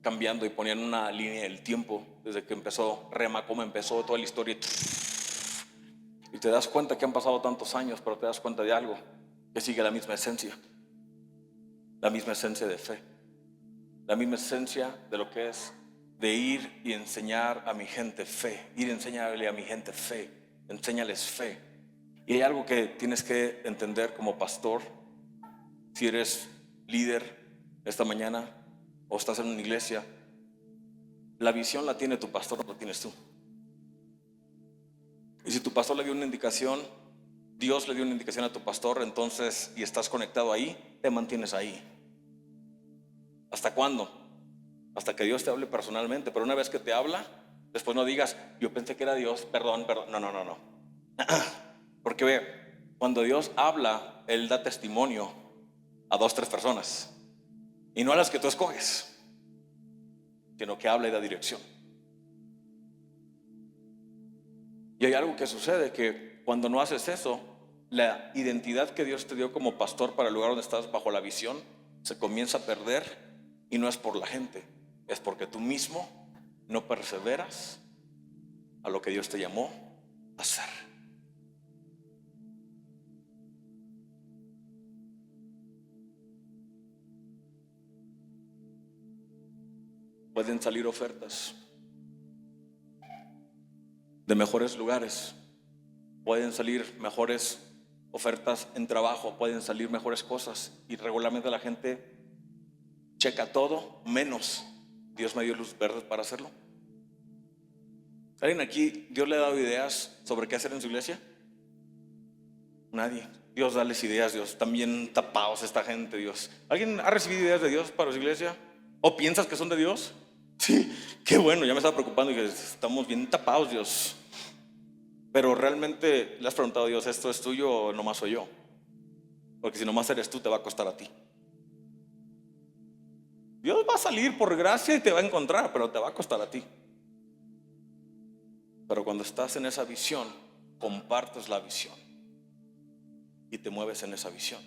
cambiando y poniendo una línea del tiempo desde que empezó Rema, cómo empezó toda la historia. Y te das cuenta que han pasado tantos años, pero te das cuenta de algo, que sigue la misma esencia de fe, la misma esencia de lo que es de ir y enseñar a mi gente fe, ir y enseñarle a mi gente fe, enséñales fe. Y hay algo que tienes que entender como pastor, si eres líder esta mañana o estás en una iglesia, la visión la tiene tu pastor, no la tienes tú. Y si tu pastor le dio una indicación, Dios le dio una indicación a tu pastor, entonces, y estás conectado ahí, te mantienes ahí. ¿Hasta cuándo? Hasta que Dios te hable personalmente. Pero una vez que te habla, después no digas, yo pensé que era Dios, perdón. No. Porque ve, cuando Dios habla, Él da testimonio a 2, 3 personas, y no a las que tú escoges, sino que habla y da dirección. Y hay algo que sucede, que cuando no haces eso, la identidad que Dios te dio como pastor para el lugar donde estás bajo la visión se comienza a perder, y no es por la gente, es porque tú mismo no perseveras a lo que Dios te llamó a hacer. Pueden salir ofertas de mejores lugares, pueden salir mejores ofertas en trabajo, pueden salir mejores cosas, y regularmente la gente checa todo menos Dios me dio luz verde para hacerlo. ¿Alguien aquí Dios le ha dado ideas sobre qué hacer en su iglesia? Nadie. Dios, dales ideas, Dios. También tapados esta gente, Dios. ¿Alguien ha recibido ideas de Dios para su iglesia? ¿O piensas que son de Dios? Sí, qué bueno, ya me estaba preocupando y dije, estamos bien tapados, Dios. Pero realmente le has preguntado a Dios, ¿esto es tuyo o nomás soy yo? Porque si nomás eres tú, te va a costar a ti. Dios va a salir por gracia y te va a encontrar, pero te va a costar a ti. Pero cuando estás en esa visión, compartes la visión y te mueves en esa visión.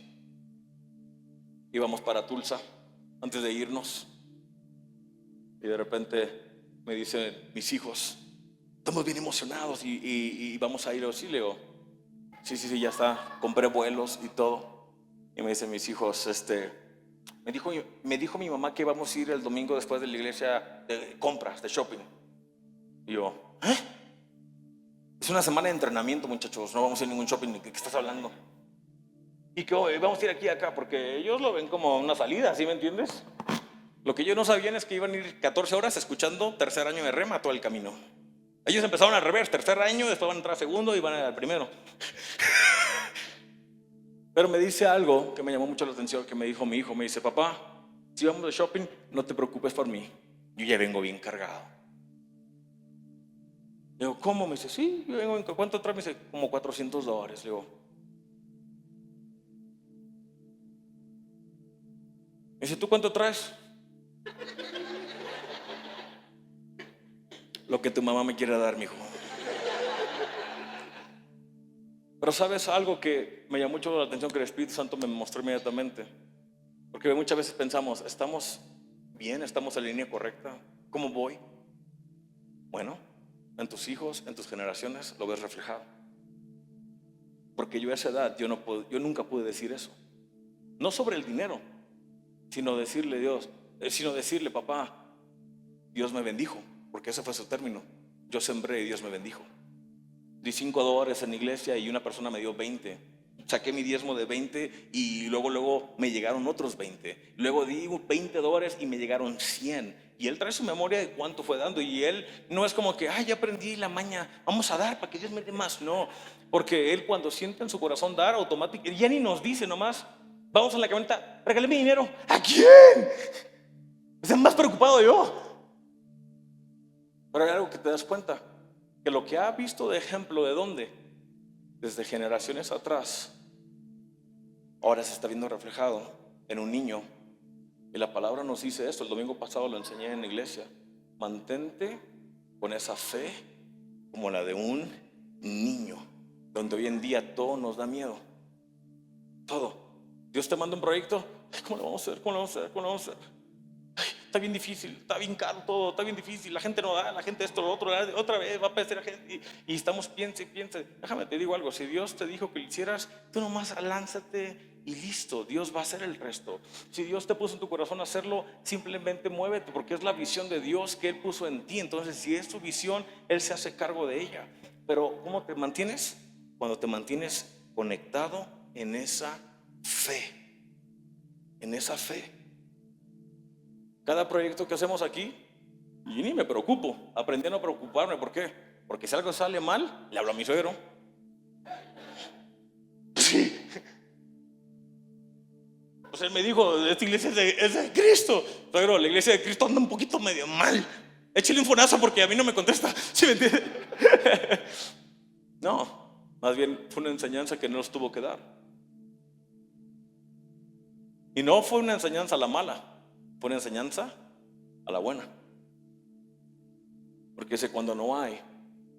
Íbamos para Tulsa antes de irnos, y de repente me dicen mis hijos, estamos bien emocionados y vamos a ir. Sí, le digo, sí, ya está, compré vuelos y todo. Y me dicen mis hijos, me dijo mi mamá que vamos a ir el domingo después de la iglesia de compras, de shopping. Y yo, ¿eh? Es una semana de entrenamiento, muchachos, no vamos a ir a ningún shopping. ¿De qué estás hablando? Y que vamos a ir aquí y acá, porque ellos lo ven como una salida, ¿sí me entiendes? Lo que ellos no sabían es que iban a ir 14 horas escuchando tercer año de Rema todo el camino. Ellos empezaron al revés, tercer año, después van a entrar a segundo y van a ir al primero. Pero me dice algo que me llamó mucho la atención, que me dijo mi hijo, me dice, papá, si vamos de shopping, no te preocupes por mí, yo ya vengo bien cargado. Le digo, ¿cómo? Me dice, sí, yo vengo bien. ¿Cuánto trae? Me dice, como $400. Le digo, me dice, ¿tú cuánto traes? Lo que tu mamá me quiere dar, mijo. Pero ¿sabes algo que me llamó mucho la atención, que el Espíritu Santo me mostró inmediatamente? Porque muchas veces pensamos, ¿estamos bien? ¿Estamos en la línea correcta? ¿Cómo voy? Bueno, en tus hijos, en tus generaciones lo ves reflejado. Porque yo a esa edad, yo nunca pude decir eso. No sobre el dinero, sino decirle, papá, Dios me bendijo, porque ese fue su término. Yo sembré y Dios me bendijo. Di $5 en la iglesia y una persona me dio 20. Saqué mi diezmo de 20 y luego me llegaron otros 20. Luego di $20 y me llegaron 100. Y él trae su memoria de cuánto fue dando. Y él no es como que, ya aprendí la maña, vamos a dar para que Dios me dé más. No, porque él cuando siente en su corazón dar, automáticamente, ya ni nos dice nomás, vamos a la camioneta, regáleme dinero. ¿A quién? Estoy más preocupado yo. Pero hay algo que te das cuenta, que lo que ha visto de ejemplo, ¿de dónde? Desde generaciones atrás, ahora se está viendo reflejado en un niño. Y la palabra nos dice esto, el domingo pasado lo enseñé en la iglesia: mantente con esa fe como la de un niño, donde hoy en día todo nos da miedo. Todo. Dios te manda un proyecto, ¿cómo lo vamos a hacer? está bien difícil, está bien caro todo, está bien difícil, la gente no da, la gente esto, lo otro, otra vez va a aparecer la gente y estamos, piense. Déjame te digo algo, si Dios te dijo que lo hicieras, tú nomás lánzate y listo, Dios va a hacer el resto. Si Dios te puso en tu corazón hacerlo, simplemente muévete, porque es la visión de Dios que Él puso en ti. Entonces, si es tu visión, Él se hace cargo de ella. Pero ¿cómo te mantienes? Cuando te mantienes conectado en esa fe, en esa fe. Cada proyecto que hacemos aquí, y ni me preocupo, aprendí a no preocuparme. ¿Por qué? Porque si algo sale mal, le hablo a mi suegro. Sí. Pues él me dijo, esta iglesia es de Cristo. Suegro, la iglesia de Cristo anda un poquito medio mal. Échale un fonazo porque a mí no me contesta. ¿Sí me entiende? No, más bien fue una enseñanza que nos tuvo que dar. Y no fue una enseñanza a la mala, fue una enseñanza a la buena. Porque ese cuando no hay,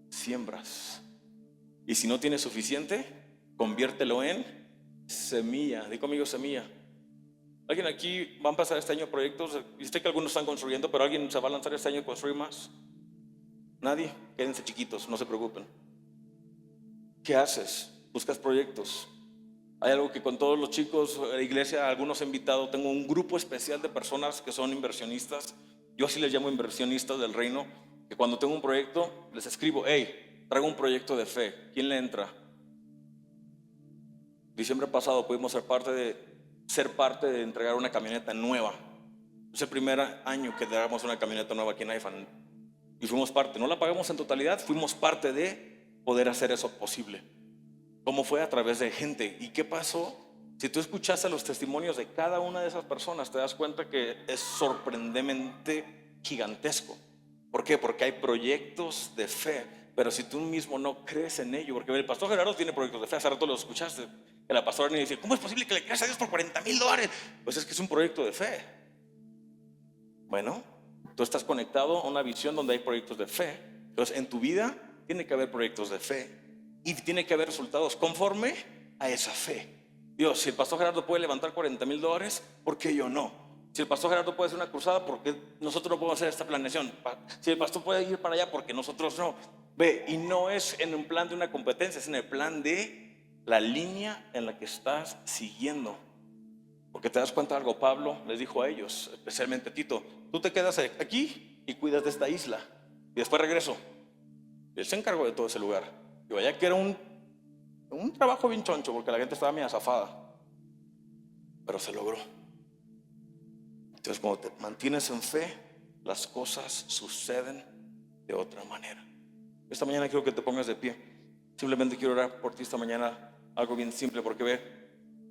siembras. Y si no tienes suficiente, conviértelo en semilla. Di conmigo semilla. ¿Alguien aquí va a empezar este año proyectos? Y sé que algunos están construyendo, pero ¿alguien se va a lanzar este año a construir más? Nadie. Quédense chiquitos, no se preocupen. ¿Qué haces? Buscas proyectos. Hay algo que con todos los chicos de la iglesia, algunos he invitado. Tengo un grupo especial de personas que son inversionistas. Yo así les llamo inversionistas del reino. Que cuando tengo un proyecto, les escribo: hey, traigo un proyecto de fe, ¿quién le entra? Diciembre pasado pudimos ser parte de entregar una camioneta nueva. Es el primer año que damos una camioneta nueva aquí en IFAN. Y fuimos parte, no la pagamos en totalidad, fuimos parte de poder hacer eso posible. ¿Cómo fue? A través de gente. ¿Y qué pasó? Si tú escuchaste los testimonios de cada una de esas personas, te das cuenta que es sorprendentemente gigantesco. ¿Por qué? Porque hay proyectos de fe, pero si tú mismo no crees en ello, porque el pastor Gerardo tiene proyectos de fe, hace rato lo escuchaste, que la pastora le dice: ¿cómo es posible que le creas a Dios por $40,000? Pues es que es un proyecto de fe. Bueno, tú estás conectado a una visión donde hay proyectos de fe. Entonces en tu vida tiene que haber proyectos de fe y tiene que haber resultados conforme a esa fe. Dios, si el pastor Gerardo puede levantar $40,000, ¿por qué yo no? Si el pastor Gerardo puede hacer una cruzada, ¿por qué nosotros no podemos hacer esta planeación? Si el pastor puede ir para allá, ¿por qué nosotros no? Ve, y no es en un plan de una competencia, es en el plan de la línea en la que estás siguiendo. Porque te das cuenta de algo, Pablo les dijo a ellos, especialmente a Tito: tú te quedas aquí y cuidas de esta isla, y después regreso. Y él se encargó de todo ese lugar. Y vaya que era un trabajo bien choncho, porque la gente estaba medio azafada, pero se logró. Entonces, cuando te mantienes en fe, las cosas suceden de otra manera. Esta mañana quiero que te pongas de pie. Simplemente quiero orar por ti esta mañana, algo bien simple, porque ve,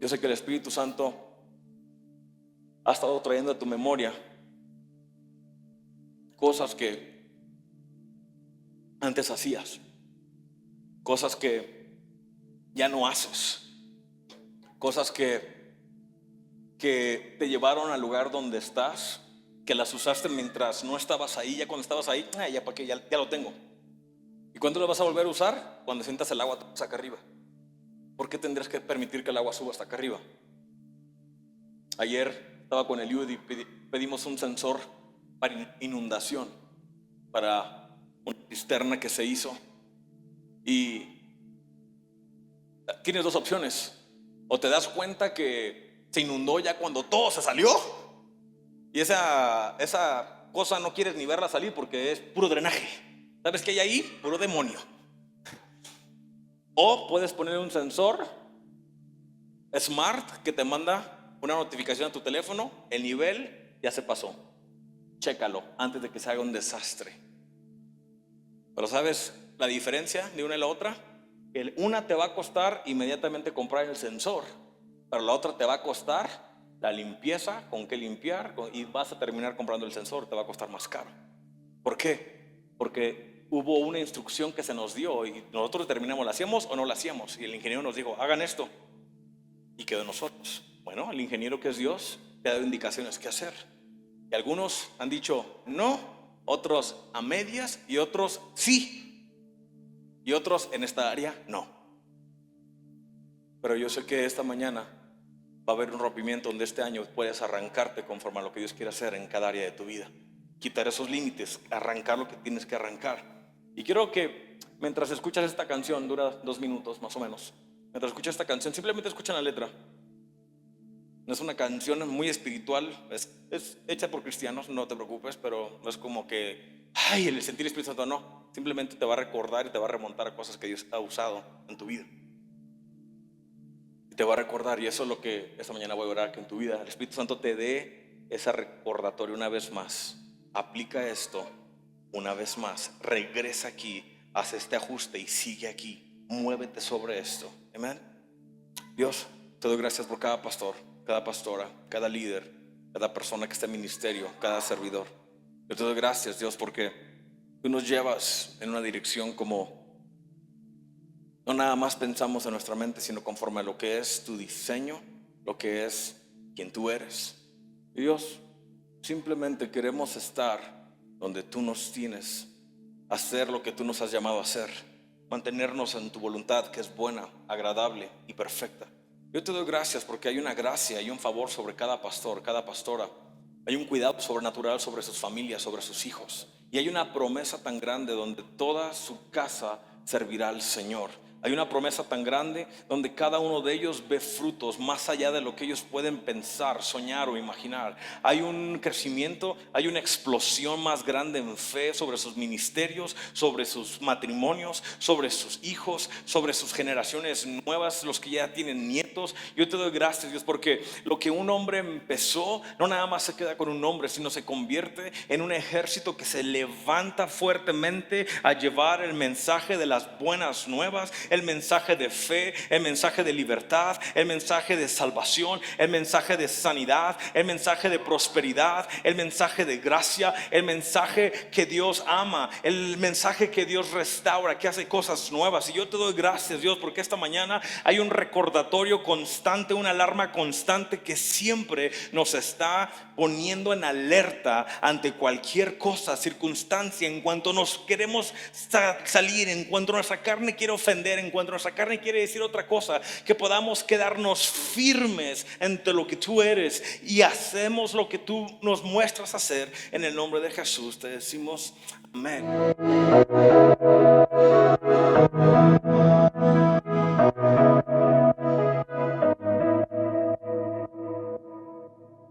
yo sé que el Espíritu Santo ha estado trayendo a tu memoria cosas que antes hacías, cosas que ya no haces, cosas que te llevaron al lugar donde estás, que las usaste mientras no estabas ahí. Ya cuando estabas ahí, ya para qué, ya lo tengo. ¿Y cuándo lo vas a volver a usar? Cuando sientas el agua acá arriba. ¿Por qué tendrías que permitir que el agua suba hasta acá arriba? Ayer estaba con Eliud y pedimos un sensor para inundación, para una cisterna que se hizo. Y tienes dos opciones: o te das cuenta que se inundó ya cuando todo se salió, y esa cosa no quieres ni verla salir porque es puro drenaje. ¿Sabes qué hay ahí? Puro demonio. O puedes poner un sensor smart que te manda una notificación a tu teléfono: el nivel ya se pasó, chécalo antes de que se haga un desastre. Pero ¿sabes la diferencia de una y la otra? Una te va a costar inmediatamente comprar el sensor, pero la otra te va a costar la limpieza, con qué limpiar, y vas a terminar comprando el sensor, te va a costar más caro. ¿Por qué? Porque hubo una instrucción que se nos dio y nosotros determinamos, ¿la hacíamos o no la hacíamos? Y el ingeniero nos dijo: hagan esto, y quedó en nosotros. Bueno, el ingeniero, que es Dios, te ha dado indicaciones qué hacer. Y algunos han dicho no, otros a medias, y otros sí, y otros en esta área no. Pero yo sé que esta mañana va a haber un rompimiento donde este año puedes arrancarte conforme a lo que Dios quiere hacer en cada área de tu vida. Quitar esos límites, arrancar lo que tienes que arrancar. Y quiero que mientras escuchas esta canción, dura 2 minutos más o menos. Mientras escuchas esta canción, simplemente escucha la letra. No es una canción muy espiritual, es hecha por cristianos, no te preocupes, pero no es como que, ay, el sentir Espíritu Santo, no. Simplemente te va a recordar y te va a remontar a cosas que Dios ha usado en tu vida. Y te va a recordar, y eso es lo que esta mañana voy a orar, que en tu vida el Espíritu Santo te dé ese recordatorio una vez más. Aplica esto una vez más, regresa aquí, haz este ajuste y sigue aquí, muévete sobre esto. Amén. Dios, te doy gracias por cada pastor, cada pastora, cada líder, cada persona que está en ministerio, cada servidor. Yo te doy gracias, Dios, porque tú nos llevas en una dirección como no nada más pensamos en nuestra mente, sino conforme a lo que es tu diseño, lo que es quien tú eres. Y Dios, simplemente queremos estar donde tú nos tienes, hacer lo que tú nos has llamado a hacer, mantenernos en tu voluntad que es buena, agradable y perfecta. Yo te doy gracias porque hay una gracia y un favor sobre cada pastor, cada pastora. Hay un cuidado sobrenatural sobre sus familias, sobre sus hijos. Y hay una promesa tan grande donde toda su casa servirá al Señor. Hay una promesa tan grande donde cada uno de ellos ve frutos más allá de lo que ellos pueden pensar, soñar o imaginar. Hay un crecimiento, hay una explosión más grande en fe sobre sus ministerios, sobre sus matrimonios, sobre sus hijos, sobre sus generaciones nuevas, los que ya tienen nietos. Yo te doy gracias, Dios, porque lo que un hombre empezó no nada más se queda con un hombre, sino se convierte en un ejército que se levanta fuertemente a llevar el mensaje de las buenas nuevas, el mensaje de fe, el mensaje de libertad, el mensaje de salvación, el mensaje de sanidad, el mensaje de prosperidad, el mensaje de gracia, el mensaje que Dios ama, el mensaje que Dios restaura, que hace cosas nuevas. Y yo te doy gracias, Dios, porque esta mañana hay un recordatorio constante, una alarma constante que siempre nos está poniendo en alerta ante cualquier cosa, circunstancia, en cuanto nos queremos salir, en cuanto nuestra carne quiere ofender, en cuanto nuestra carne quiere decir otra cosa, que podamos quedarnos firmes entre lo que tú eres y hacemos lo que tú nos muestras hacer. En el nombre de Jesús te decimos amén.